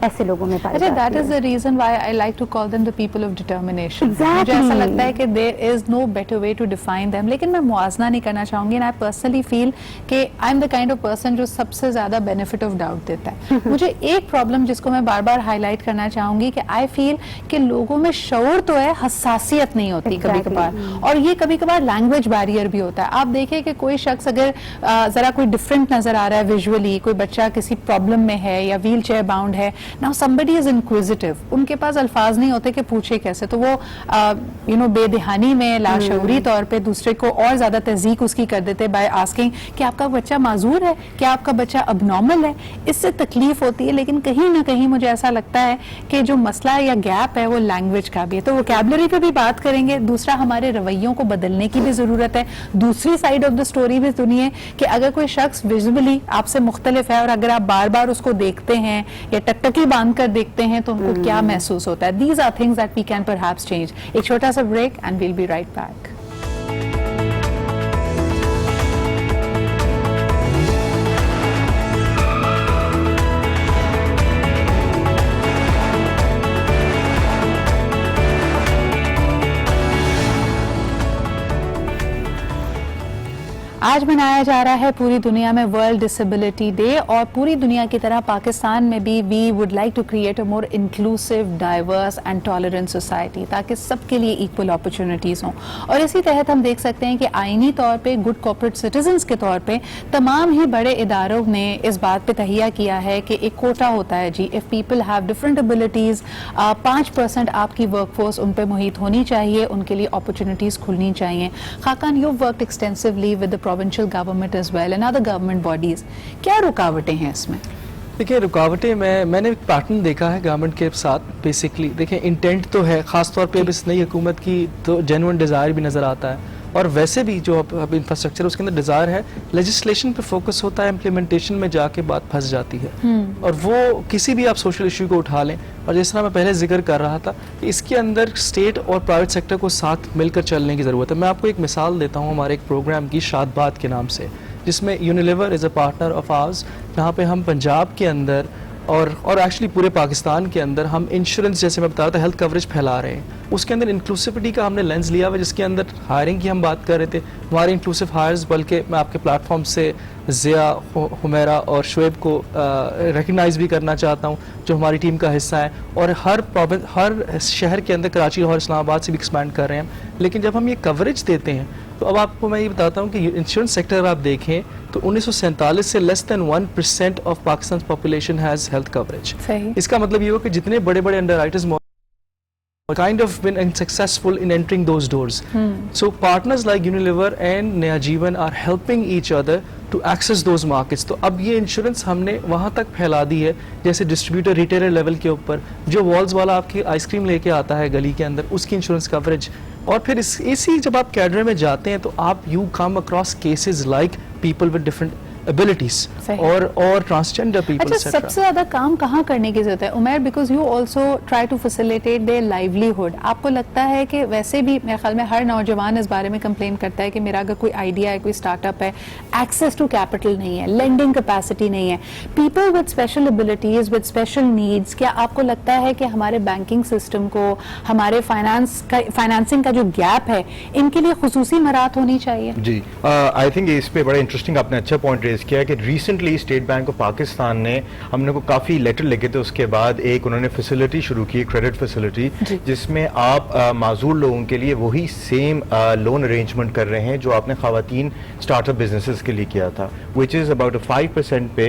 ऐसे लोगों में पाई जाती है। That is the reason why I like to call them the people of determination. मुझे ऐसा लगता है कि there is no better way to define them, लेकिन मैं मुआवजा नहीं करना चाहूंगी। एंड आई पर्सनली फील कि आई am the kind of person जो सबसे ज्यादा बेनिफिट ऑफ डाउट देता है। मुझे एक प्रॉब्लम जिसको मैं बार बार हाईलाइट करना चाहूंगी कि आई फील कि लोगों में शऊर तो है, हसासियत नहीं होती कभी कभार, और ये कभी कभार लैंग्वेज बैरियर भी होता है। आप देखिए कि कोई शख्स अगर जरा कोई डिफरेंट नजर आ रहा है विजुअली, कोई बच्चा किसी प्रॉब्लम में है या व्हील चेयर बाउंड है, नाउ समबडी इज इंक्विजिटिव, उनके पास अल्फाज नहीं होते कि पूछे कैसे, तो वो बेदहानी में लाशऊरी तौर पे दूसरे को और ज्यादा तज़ीक उसकी कर देते बाय आस्किंग कि आपका बच्चा माजूर है, क्या आपका बच्चा अबनॉर्मल है। इससे तकलीफ होती है, लेकिन कहीं ना कहीं मुझे ऐसा लगता है कि जो मसला या गैप है वो लैंग्वेज का भी है। तो वोकैबुलरी पे भी बात करेंगे, दूसरा हमारे रवैयों को बदलने की भी जरूरत है। दूसरी साइड ऑफ द स्टोरी भी सुनिए कि अगर कोई शख्स विजुअली आपसे मुख्तलिफ है और अगर आप बार बार उसको देखते हैं या टकटकी बांध कर देखते हैं तो उनको क्या महसूस होता है। These are things that we can perhaps change. एक छोटा सा break and we'll be right back. आज मनाया जा रहा है पूरी दुनिया में वर्ल्ड डिसेबिलिटी डे, और पूरी दुनिया की तरह पाकिस्तान में भी we would like to create a more inclusive, diverse and tolerant society, ताकि सबके लिए इक्वल अपॉर्चुनिटीज़ हों। और इसी तहत हम देख सकते हैं कि आईनी तौर पे गुड कॉर्पोरेट सिटीजन्स के तौर पे तमाम ही बड़े इदारों ने इस बात पे तहिया किया है कि एक कोटा होता है जी, if people have different abilities 5% आपकी वर्कफोर्स उन पर मुहित होनी चाहिए, उनके लिए अपॉर्चुनिटीज़ खुलनी चाहिए। Khaqan, you worked extensively with the provincial government as well and other government bodies. क्या रुकावटें हैं इसमें? देखिए, रुकावटें मैंने एक पैटर्न देखा है गवर्नमेंट के साथ। बेसिकली देखिए, इंटेंट तो है, खास तौर पे अब इस नई हुकूमत की तो जेन्युइन डिज़ायर भी नज़र आता है, और वैसे भी जो अब इंफ्रास्ट्रक्चर उसके अंदर डिज़ायर है, लेजिस्लेशन पे फोकस होता है, इम्प्लीमेंटेशन में जाके बात फंस जाती है। और वो किसी भी आप सोशल इशू को उठा लें, और जिस तरह मैं पहले जिक्र कर रहा था कि इसके अंदर स्टेट और प्राइवेट सेक्टर को साथ मिलकर चलने की ज़रूरत है। मैं आपको एक मिसाल देता हूँ हमारे एक प्रोग्राम की, शादबाद के नाम से, जिसमें Unilever is a partner of hours, जहाँ पे हम पंजाब के अंदर और एक्चुअली पूरे पाकिस्तान के अंदर हम इंश्योरेंस, जैसे मैं बता रहा था, हेल्थ कवरेज फैला रहे हैं। उसके अंदर इंक्लूसिविटी का हमने लेंस लिया हुआ, जिसके अंदर हायरिंग की हम बात कर रहे थे, हमारे इंक्लूसिव हायर्स, बल्कि मैं आपके प्लेटफॉर्म से ज़िया, हुमैरा और शुएब को रिकग्नाइज़ भी करना चाहता हूँ, जो हमारी टीम का हिस्सा है। और हर शहर के अंदर, कराची, लाहौर, इस्लामाबाद से भी एक्सपैंड कर रहे हैं। लेकिन जब हम ये कवरेज देते हैं, तो अब आपको मैं ये बताता हूँ कि इंश्योरेंस सेक्टर आप देखें तो 1947 से less than 1% of Pakistan population has health coverage. इसका मतलब ये हो कि जितने बड़े बड़े underwriters kind of been unsuccessful in entering those doors. So partners like Unilever and Neojeevan are helping each other to access those markets. तो अब ये इंश्योरेंस हमने वहाँ तक फैला दी है, जैसे डिस्ट्रीब्यूटर रिटेलर लेवल के ऊपर जो वॉल्स वाला आपकी आइसक्रीम लेके आता है गली के अंदर, उसकी इंश्योरेंस कवरेज। और फिर इसी जब आप कैडर में जाते हैं तो आप you come across cases like people with different abilities और ट्रांसजेंडर पीपल। अच्छा, सबसे ज्यादा काम कहाँ करने की जरूरत है Umair? Because you also try to facilitate their livelihood. आपको लगता है कि वैसे भी मेरे ख्याल में हर नौजवान इस बारे में कंप्लेन करता है कि मेरा अगर कोई आइडिया है, कोई स्टार्टअप है, एक्सेस टू कैपिटल नहीं है, लेंडिंग कैपेसिटी नहीं है, people with special abilities, with special needs, क्या आपको लगता है कि हमारे बैंकिंग सिस्टम को, हमारे फाइनेंसिंग का जो गैप है, इनके लिए खुसूसी मराहत होनी चाहिए? जी, आई थिंक इस पे बड़ा इंटरेस्टिंग आपने अच्छा पॉइंट रेज किया है कि recently state Bank of Pakistan ने हमने को काफ़ी लेटर लिखे थे, उसके बाद एक उन्होंने फैसिलिटी शुरू की, क्रेडिट फैसिलिटी, जिसमें आप माजूर लोगों के लिए वही सेम लोन अरेंजमेंट कर रहे हैं जो आपने ख़वातीन स्टार्टअप बिजनेसेस के लिए किया था, विच इज़ अबाउट 5% पे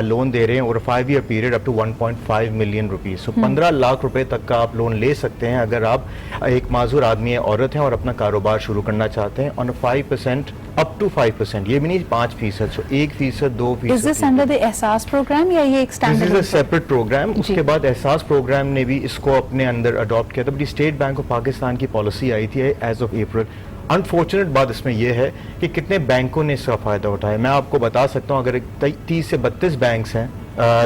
लोन दे रहे हैं और 5-year period up to 1.5 million rupees. So 15 lakh रुपए तक का आप लोन ले सकते हैं अगर आप एक माजूर आदमी है, औरत हैं और अपना कारोबार शुरू करना चाहते हैं, ऑन 5% अप टू 5%, ये भी नहीं 5%, so 1%, 2%। Is this under the Ehsaas programme या ये एक standard? This is a separate programme. उसके बाद एहसास प्रोग्राम ने भी इसको अपने अंदर अडॉप्ट किया था, but state Bank of Pakistan की पॉलिसी आई थी एज ऑफ अप्रैल। अनफॉर्चुनेट बात इसमें यह है कि कितने बैंकों ने इसका फ़ायदा उठाया। मैं आपको बता सकता हूँ, अगर 30 से 32 बैंक्स हैं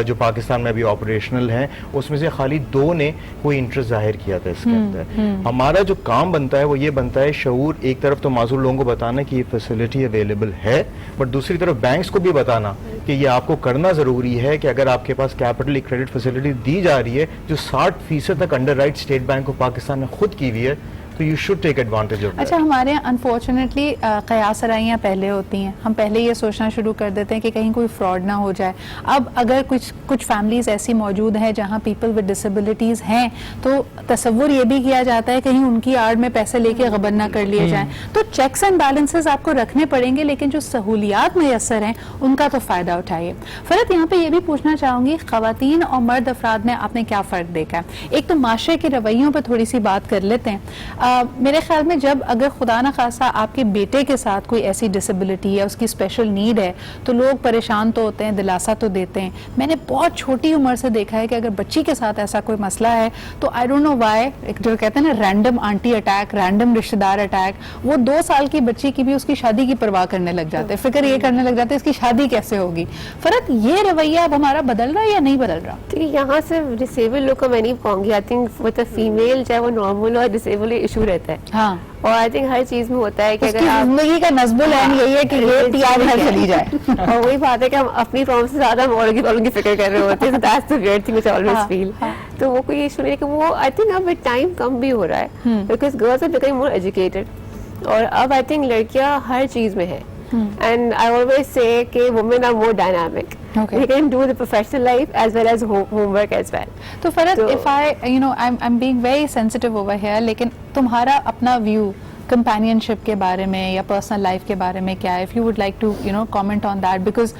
जो पाकिस्तान में अभी ऑपरेशनल हैं, उसमें से खाली 2 ने कोई इंटरेस्ट जाहिर किया था इसके अंदर। हमारा जो काम बनता है वो ये बनता है, शऊर एक तरफ तो माजूर लोगों को बताना कि ये फैसिलिटी अवेलेबल है, बट दूसरी तरफ बैंक्स को भी बताना कि ये आपको करना ज़रूरी है कि अगर आपके पास कैपिटल क्रेडिट फैसिलिटी दी जा रही है जो 60% तक underwrite State Bank of Pakistan ने खुद की हुई है, तो you should take advantage of that. अच्छा, हमारे यहाँ अनफॉर्चुनेटली कयास आराइयाँ पहले होती हैं, हम पहले ये सोचना शुरू कर देते हैं कि कहीं कोई फ्रॉड ना हो जाए। अब अगर कुछ फैमिलीज ऐसी मौजूद हैं जहाँ पीपल विद डिसेबिलिटीज़ हैं, तो तसव्वुर ये भी किया जाता है कहीं उनकी आड़ में पैसे लेके गबन ना कर लिए जाएं। तो चेक्स एंड बैलेंसेस आपको रखने पड़ेंगे, लेकिन जो सहूलियात मैसर हैं उनका तो फ़ायदा उठाइए। फरत, यहाँ पे ये भी पूछना चाहूँगी, ख़वातीन और मर्द अफराद में आपने क्या फ़र्क देखा है? एक तो माशरे के रवैयों पर थोड़ी सी बात कर लेते हैं। मेरे ख्याल में जब अगर खुदा न खासा आपके बेटे के साथ कोई ऐसी डिसेबिलिटी है, उसकी स्पेशल नीड है, तो लोग परेशान तो होते हैं, दिलासा तो देते हैं। मैंने बहुत छोटी उम्र से देखा है कि अगर बच्ची के साथ ऐसा कोई मसला है तो आई डोंट नो व्हाई, जो कहते हैं ना रैंडम आंटी अटैक, रैंडम रिश्तेदार अटैक, वो 2 साल की बच्ची की भी उसकी शादी की परवाह करने लग जाते हैं, फिक्र ये करने लग जाते हैं इसकी शादी कैसे होगी। फरत, ये रवैया अब हमारा बदल रहा है या नहीं बदल रहा? तो यहाँ से डिसेबल लोग का मैं नहीं कहूँगी, I think with a female चाहे वो नॉर्मल और डिसेबल इशू रहता है। हाँ, और आई थिंक हर चीज में होता है कि अगर आप जिंदगी का नस्बुल ऐन यही है कि ये टीआर घर चली जाए। और वही बात है कि हम अपनी प्रॉब्लम से ज्यादा और की प्रॉब्लम की फिक्र कर रहे होते हैं, that's the weird thing which I always feel. तो वो कोई इशू नहीं है कि वो, आई थिंक अब टाइम कम भी हो रहा है because girls are becoming more educated, और अब आई थिंक लड़कियां हर चीज में है। And I always say कि women are more dynamic. Okay. They can do the professional life as well as homework as well. तो फरत, if I'm being very sensitive over here, लेकिन तुम्हारा अपना view companionship के बारे में या personal life के बारे में क्या है? If you would like to comment on that, because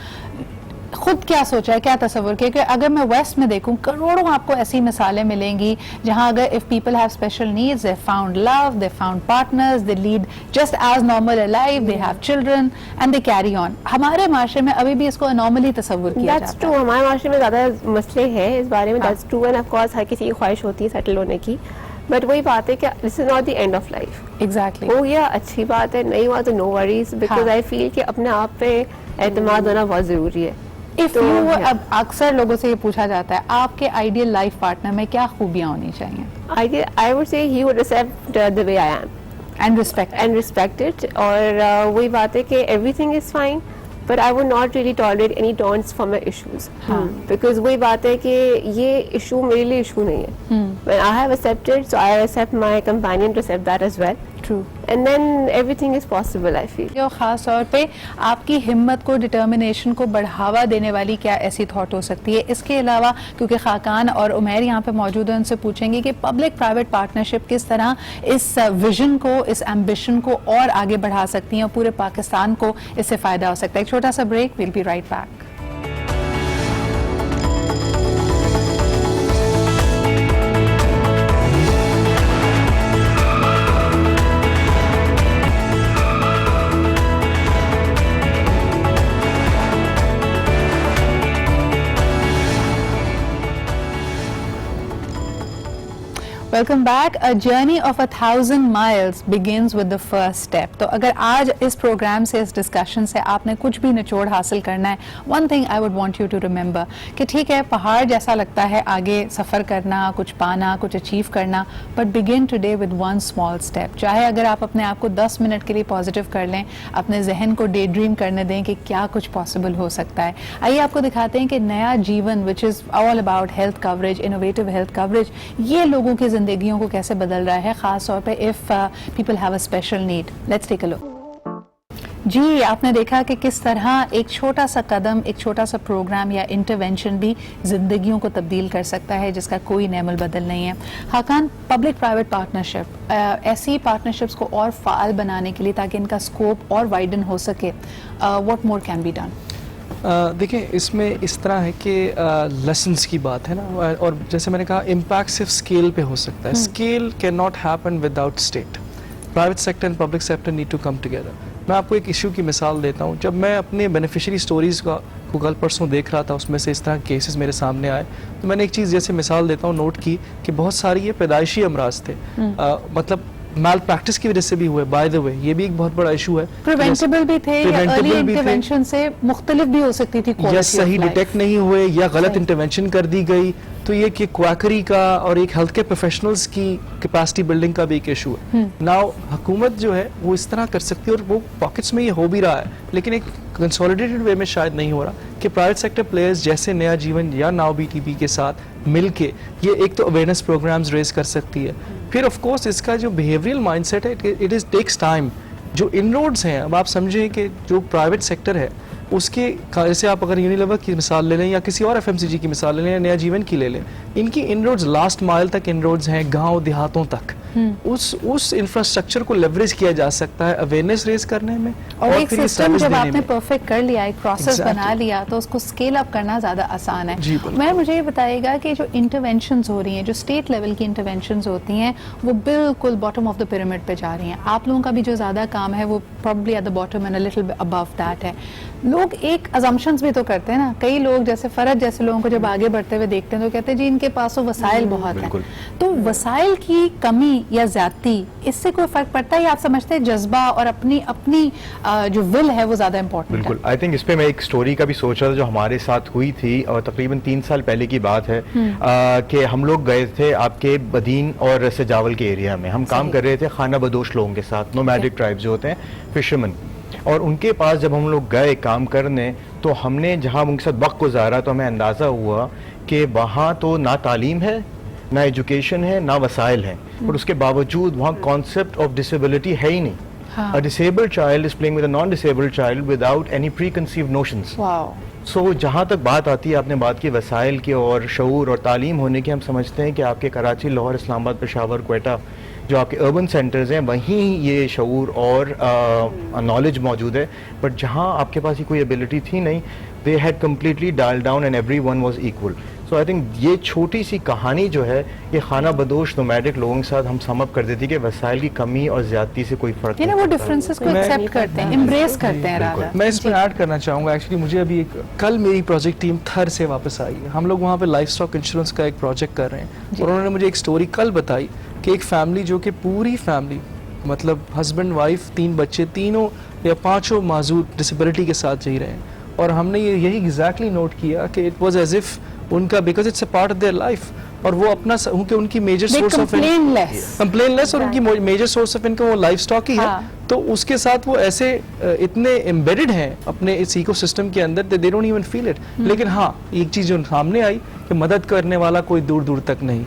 खुद क्या सोचा है, क्या तस्वुर किया कि अगर मैं वेस्ट में देखूं, करोड़ों आपको ऐसी मिसालें मिलेंगी जहां अगर if people have special needs, they found love, they found partners, they lead just as normal a life, they have children and they carry on. हमारे माशरे में अभी भी इसको अनॉर्मली तस्वुर किया जाता है। That's true, हमारे माशरे में ज्यादा मसले हैं इस बारे में, that's true, and of course हर किसी की ख्वाहिश होती है सेटल होने की, बट वही बात है कि this is not the end of life. Exactly, हो गया, अच्छी बात है, नहीं हुआ तो no worries, because I feel कि अपने आप पे एतमाद होना बहुत जरूरी है। If you अब अक्सर लोगों से ये पूछा जाता है आपके आइडियल लाइफ पार्टनर में क्या खूबियां होनी चाहिए? I would say he would accept the way I am and respect it, और वही बात है कि everything is fine, but I would not really tolerate any taunts for my issues. Because वही बात है कि ये issue मेरे लिए issue नहीं है. When I have accepted, so I accept my companion to accept that as well. True. And then everything is possible, I feel. और ख़ास तौर पे आपकी हिम्मत को, डिटर्मिनेशन को बढ़ावा देने वाली क्या ऐसी थॉट हो सकती है? इसके अलावा क्योंकि खाकान और उमैर यहाँ पे मौजूद हैं, उनसे पूछेंगे कि पब्लिक प्राइवेट पार्टनरशिप किस तरह इस विजन को, इस एम्बिशन को और आगे बढ़ा सकती हैं और पूरे पाकिस्तान को इससे फ़ायदा हो सकता है। एक छोटा सा break, will be right back. Welcome back. A journey of 1000 miles begins with the first step. तो अगर आज इस प्रोग्राम से, इस डिस्कशन से आपने कुछ भी निचोड़ हासिल करना है, one thing I would want you to remember कि ठीक है पहाड़ जैसा लगता है आगे सफ़र करना, कुछ पाना, कुछ अचीव करना, but begin today with one small step. चाहे अगर आप अपने आप को 10 मिनट के लिए पॉजिटिव कर लें, अपने जहन को डे ड्रीम करने दें कि क्या कुछ पॉसिबल हो सकता है। आइए आपको दिखाते हैं कि नया जीवन which is all about health coverage, innovative health coverage, ये लोगों की जिंदगियों को कैसे बदल रहा है, खास तौर पे if people have a special need. Let's take a look. जी, आपने देखा कि किस तरह एक छोटा सा कदम, एक छोटा सा प्रोग्राम या इंटरवेंशन भी जिंदगियों को तब्दील कर सकता है, जिसका कोई नेमल बदल नहीं है। खाकान, पब्लिक प्राइवेट पार्टनरशिप, ऐसी पार्टनरशिप्स को और फाल बनाने के लिए ताकि इनका स्कोप और वाइडन हो सके, what more can be done? देखिए, इसमें इस तरह है कि लेसन्स की बात है ना, और जैसे मैंने कहा इम्पैक्ट सिर्फ स्केल पे हो सकता है। Scale can not happen without state. Private sector and public sector need to come together. मैं आपको एक इशू की मिसाल देता हूँ। जब मैं अपने बेनिफिशियरी स्टोरीज़ को कल परसों देख रहा था, उसमें से इस तरह केसेस मेरे सामने आए, तो मैंने एक चीज़ जैसे मिसाल देता हूँ नोट की कि बहुत सारी ये पैदाइशी अमराज थे, मतलब माल प्रैक्टिस की वजह से भी हुए। बाय द वे, ये भी एक बहुत बड़ा इशू है। प्रिवेंटेबल भी थे या अर्ली इंटरवेंशन से मुख्तलिफ भी हो सकती थी क्वालिटी, या सही डिटेक्ट नहीं हुए या गलत इंटरवेंशन कर दी गई, तो ये कि क्वैकरी का और एक हेल्थ केयर प्रोफेशनल्स की कैपेसिटी बिल्डिंग का भी एक इशू है। नाउ हुकूमत जो है वो इस तरह कर सकती है, और वो पॉकेट्स में ये हो भी रहा है, लेकिन एक कंसोलिडेटेड वे में शायद नहीं हो रहा कि प्राइवेट सेक्टर प्लेयर्स जैसे नया जीवन या नाउ बीटीपी के साथ मिलके ये एक तो अवेयरनेस प्रोग्राम्स रेज कर सकती है। फिर ऑफ कोर्स इसका जो बिहेवियरल माइंडसेट है, इट इज टेक्स टाइम। जो इनरोड्स हैं, अब आप समझें कि जो प्राइवेट सेक्टर है उसके, जैसे आप अगर यूनिलीवर की मिसाल ले लें या किसी और एफएमसीजी की मिसाल ले लें या नया जीवन की ले लें, इनकी इनरोड्स लास्ट माइल तक इनरोड्स हैं, गांव देहातों तक। उस इंफ्रास्ट्रक्चर को लेवरेज किया जा सकता है अवेयरनेस रेज करने में, और एक सिस्टम जब आपने परफेक्ट कर लिया, एक प्रोसेस बना लिया, तो उसको स्केल अप करना ज्यादा आसान है। मैं मुझे ये बताइएगा कि जो इंटरवेंशंस हो रही हैं, जो स्टेट लेवल की इंटरवेंशंस होती हैं, वो बिल्कुल बॉटम ऑफ द पिरामिड पे जा रही हैं। आप लोगों का भी जो ज्यादा काम है वो probably at the bottom and a little above that है। लोग एक अजम्पशंस भी तो करते हैं ना, कई लोग जैसे फरज जैसे लोगों को जब आगे बढ़ते हुए देखते हैं तो कहते हैं जी इनके पास तो वसाइल बहुत है। तो वसाइल की कमी या ज्यादती, इससे कोई फर्क पड़ता है या आप समझते हैं जज्बा और अपनी जो विल है वो ज्यादा इंपॉर्टेंट है? बिल्कुल। आई थिंक इस पे मैं एक स्टोरी का भी सोच रहा था जो हमारे साथ हुई थी, और तकरीबन 3 साल पहले की बात है कि हम लोग गए थे आपके बदीन और सजावल के एरिया में। हम काम कर रहे थे खाना बदोश लोगों के साथ, नोमैडिक ट्राइब्स जो होते हैं, फिशरमैन। और उनके पास जब हम लोग गए काम करने, तो हमने जहाँ उनके साथ वक्त गुजारा तो हमें अंदाज़ा हुआ कि वहाँ तो ना तालीम है, ना एजुकेशन है, ना वसाइल है, और उसके बावजूद वहाँ कॉन्सेप्ट ऑफ डिसेबिलिटी है ही नहीं। A disabled child is playing with a non-disabled child without any preconceived notions. So जहाँ तक बात आती है, आपने बात की वसाइल की और शऊर और तालीम होने की, हम समझते हैं कि आपके कराची, लाहौर, इस्लामाबाद, पेशावर, क्वेटा जो आपके अर्बन सेंटर्स हैं, वहीं ये शऊर और नॉलेज मौजूद है। बट जहाँ आपके पास ये कोई एबिलिटी थी नहीं, they had completely dial down and everyone was equal. So I think ये छोटी सी कहानी जो है, ये खाना बदोश नोमैडिक लोगों के साथ हम सम अप कर देती है कि वसाइल की कमी और ज्यादती से कोई फर्क नहीं, वो डिफरेंसेस को एक्सेप्ट करते हैं, एम्ब्रेस करते हैं राधा। मैं इसमें ऐड करना चाहूँगा, एक्चुअली मुझे अभी कल मेरी प्रोजेक्ट टीम थर से वापस आई है। हम लोग वहाँ पे लाइफ स्टॉक इंश्योरेंस का एक प्रोजेक्ट कर रहे हैं, और उन्होंने मुझे एक स्टोरी कल बताई कि एक फैमिली जो कि पूरी फैमिली, मतलब हस्बैंड वाइफ 3 बच्चे, तीनों या 5 माजूर डिसेबिलिटी के साथ जी रहे हैं। और हमने यही एग्जैक्टली नोट किया कि इट वाज एज इफ उनका, because it's a part of their life, और वो अपना क्योंकि उनकी major They source of complain less. Complain less और उनकी मेजर सोर्स ऑफ इनकम वो लाइफ स्टॉक ही है। हाँ। तो उसके साथ वो ऐसे इतने एम्बेडेड हैं अपने इस इकोसिस्टम के अंदर, they don't even feel it. लेकिन हाँ, एक चीज जो सामने आई कि मदद करने वाला कोई दूर दूर तक नहीं,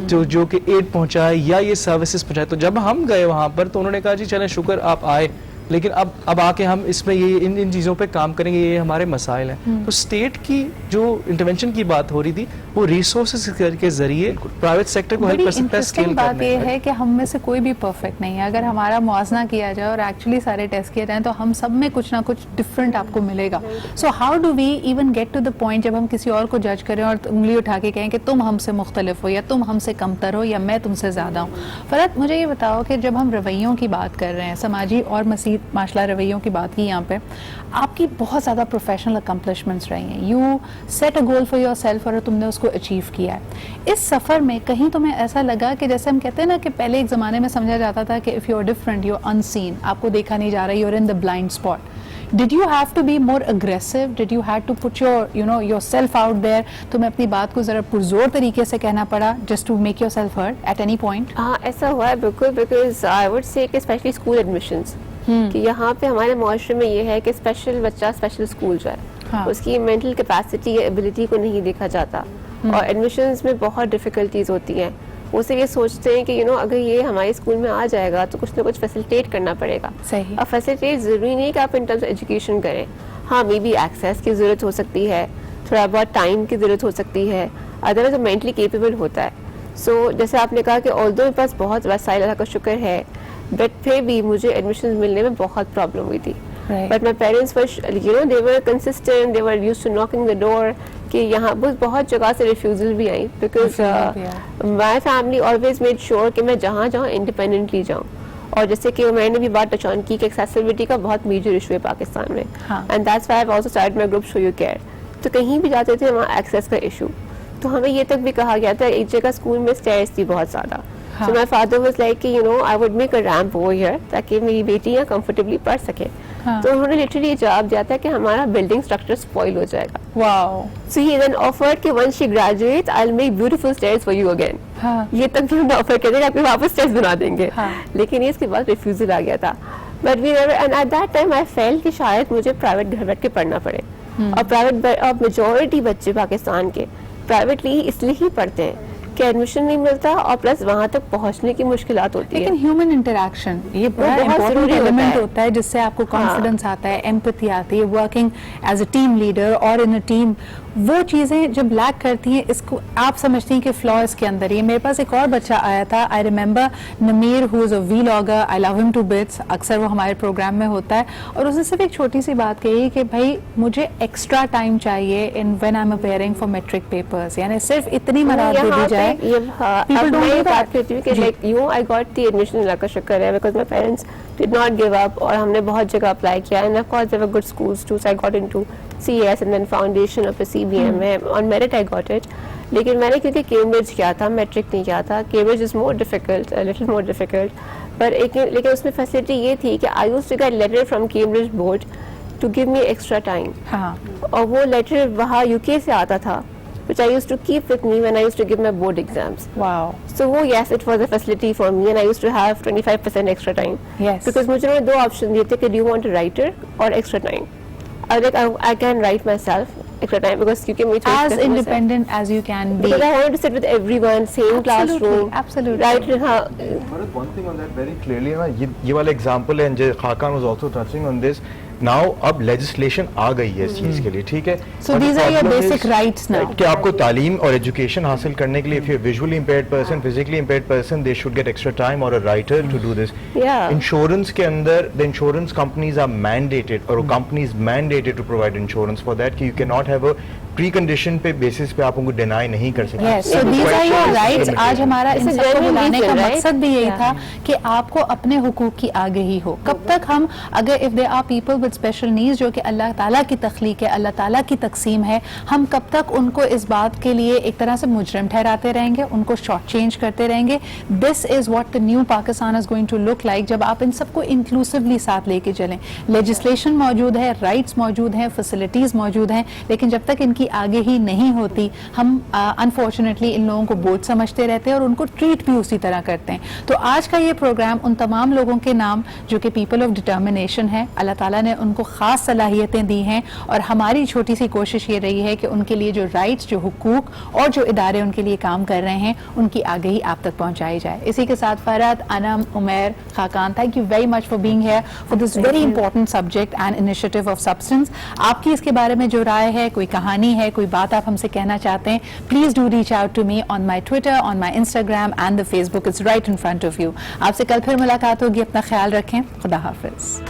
जो कि एड पहुंचाए या ये सर्विसेज पहुंचाए। तो जब हम गए वहां पर तो उन्होंने कहा जी चलें शुक्र आप आए, लेकिन अब आके हम इसमें ये इन चीज़ों पे काम करेंगे, ये हमारे मसाइल हैं। तो स्टेट की जो इंटरवेंशन की बात हो रही थी वो रिसोर्सेज के जरिए प्राइवेट सेक्टर को हेल्प कर सकता है स्केल बात करने ये में। है कि हम में से कोई भी परफेक्ट नहीं है। अगर हमारा मुआवजा किया जाए और एक्चुअली सारे टेस्ट किए जाए तो हम सब में कुछ ना कुछ डिफरेंट आपको मिलेगा। So how do we even get to the point जब हम किसी और को जज करें और उंगली उठा के कहें कि तुम हमसे मुख्तलिफ हो या तुम हमसे कमतर हो या मैं तुमसे ज़्यादा हूँ। फरहत, मुझे ये बताओ कि जब हम रवैयों की बात कर रहे हैं, समाजी और मसीद माशला रवैयों की बात की यहाँ पे, आपकी बहुत ज़्यादा प्रोफेशनल अकम्पलिशमेंट्स रही हैं। You set a goal for your self और तुमने उसको अचीव किया है। इस सफ़र में कहीं तुम्हें ऐसा लगा कि जैसे हम कहते हैं ना कि पहले एक ज़माने में समझा जाता था कि if you are different, you are unseen, आपको देखा नहीं जा रहा, you are in the blind spot. Did you have to be more aggressive? Did you have to put yourself out there? तुम्हें अपनी बात को ज़रा पुरजोर तरीके से कहना पड़ा just to make yourself heard at any point? हाँ, ऐसा हुआ है बिल्कुल, because I would say कि स्पेशली स्कूल एडमिशंस कि यहाँ पे हमारे माशरे में ये है कि स्पेशल बच्चा स्पेशल स्कूल जाए, हाँ। उसकी मेंटल कैपेसिटी या एबिलिटी को नहीं देखा जाता और एडमिशंस में बहुत डिफिकल्टीज होती हैं। उसे ये सोचते हैं कि अगर ये हमारे स्कूल में आ जाएगा तो कुछ ना कुछ फैसिलिटेट करना पड़ेगा। सही। और फैसिलिटेट ज़रूरी नहीं कि आप इन टर्म्स एजुकेशन करें, हाँ मे बी एक्सेस की ज़रूरत हो सकती है, थोड़ा बहुत टाइम की ज़रूरत हो सकती है, अदरवाइज तो मेंटली केपेबल होता है। सो जैसे आपने कहा कि ऑल्दो मेरे पास बहुत वसाइल अल्लाह का शुक्र है, बट फिर भी मुझे एडमिशन मिलने में बहुत प्रॉब्लम हुई थी। But my parents were they were consistent, they were used to knocking the door कि यहाँ बहुत जगह से रिफ्यूज़ल भी आई, because my family always made sure कि मैं जहाँ जहाँ इंडिपेंडेंटली जाऊँ। और जैसे कि मैंने भी बात टच ऑन की कि एक्सेसिबिलिटी का बहुत मेजर इशू है पाकिस्तान में, and that's why I have also started my group show you care. तो कहीं भी जाते थे वहाँ एक्सेस का इशू, तो हमें ये तक भी कहा गया था, एक जगह स्कूल में स्टेयर्स थी बहुत ज़्यादा। So my father was like कि I would make a ramp over here ताकि मेरी बेटियाँ comfortably पढ़ सके। तो उन्होंने लिटरली जवाब दिया था कि हमारा बिल्डिंग स्ट्रक्चर स्पॉइल हो जाएगा। Wow. So he then offered कि once she graduates I'll make beautiful stairs for you again। ये तक भी उन्होंने ऑफर कर दिया कि वापस स्टेयर्स बना देंगे। लेकिन इसके बाद रिफ्यूजल आ गया था। But we never, and at that time I felt कि शायद मुझे प्राइवेट घर बैठ के पढ़ना पड़े। और प्राइवेट मेजॉरिटी बच्चे पाकिस्तान के प्राइवेटली इसलिए ही पढ़ते हैं कि एडमिशन नहीं मिलता और प्लस वहाँ तक पहुँचने की मुश्किलात होती है। लेकिन ह्यूमन इंटरेक्शन ये बड़ा बहुत इम्पोर्टेंट ज़रूरी एलिमेंट होता है। होता है जिससे आपको कॉन्फिडेंस आता है, एम्पैथी आती है, working as a team leader और इन अ टीम। वो चीज़ें जब लैक करती हैं, इसको आप समझती हैं कि फ्लॉ इसके अंदर ही है। मेरे पास एक और बच्चा आया था, I remember Namir, who is a vlogger, I love him to bits, अक्सर वो हमारे प्रोग्राम में होता है, और उसने सिर्फ एक छोटी सी बात कही कि भाई मुझे एक्स्ट्रा टाइम चाहिए in when I am appearing for matric papers, यानी सिर्फ इतनी मदद दे दी जाए। अब मैं ये बात करती हूँ कि like I got the admission, Allah का शुक्र है, because my parents did not give up और हमने बहुत जगह अप्लाई किया, and of course there were good schools too, so I got into CES and then foundation of CBM on merit I got it. लेकिन मैंने क्योंकि Cambridge किया था, मैट्रिक नहीं किया था, Cambridge is more difficult, a little more difficult, पर लेकिन उसमें फैसिलिटी ये थी कि I used to get letter from Cambridge board to give me extra time. और वो लेटर वहाँ UK से आता था, which I used to keep with me when I used to give my board exams. Wow. So yes, it was a facility for me, and I used to have 25% extra time. Yes. Because मुझे उन्होंने दो option दिए थे कि do you want a writer or extra time? I can write myself extra time because क्योंकि मुझे as independent as you can be. Because I wanted to sit with everyone, same classroom. Absolutely. Right? हाँ. One thing on that very clearly ना, ये वाला example है, and Khakan was also touching on this. Now अब legislation आ गई है इस चीज के लिए, ठीक है? So these are your basic rights now. कि आपको तालीम और एजुकेशन हासिल करने के लिए, if you're visually impaired person, physically impaired person, they should get extra time or a writer to do this. Yeah. Insurance के अंदर the insurance companies are mandated or companies mandated to provide insurance for that कि you cannot have a pre-condition पे basis पे आप उनको deny नहीं कर सकते। Yes, so these are your rights. आज हमारा इन सबको बुलाने का मकसद भी यही था कि आपको अपने हुकूक की आगाही हो। कब तक हम, अगर if there are people with special needs जो कि अल्लाह ताला की तख्लीक है, अल्लाह ताला की तकसीम है, हम कब तक उनको इस बात के लिए एक तरह से मुजरिम ठहराते रहेंगे, उनको शॉर्ट चेंज करते रहेंगे? This is what the new Pakistan is going to look like, जब आप इन सबको इंक्लूसिवली साथ लेके चलें। लेजिस्लेशन मौजूद है, राइट्स मौजूद हैं, फैसिलिटीज मौजूद हैं, लेकिन जब तक इनकी आगे ही नहीं होती, हम अनफॉर्चुनेटली इन लोगों को बोझ समझते रहते हैं और उनको ट्रीट भी उसी तरह करते हैं। तो आज का ये प्रोग्राम उन तमाम लोगों के नाम जो कि पीपल ऑफ डिटर्मिनेशन है, अल्लाह ताला ने उनको खास सलाहियतें दी हैं और हमारी छोटी सी कोशिश ये रही है कि उनके लिए जो राइट्स, जो हुकूक और जो इदारे उनके लिए काम कर रहे हैं, उनकी आगे ही आप तक पहुंचाई जाए। इसी के साथ Farhat, Anam, Umair, Khaqan, thank you very much for being here for this very important subject and initiative of substance. आपकी इसके बारे में जो राय है, कोई कहानी है, कोई बात आप हमसे कहना चाहते हैं, please do reach out to me on my Twitter, on my Instagram and the Facebook, it's right in front of you. आपसे कल फिर मुलाकात होगी, अपना ख्याल रखें, खुदा हाफिज।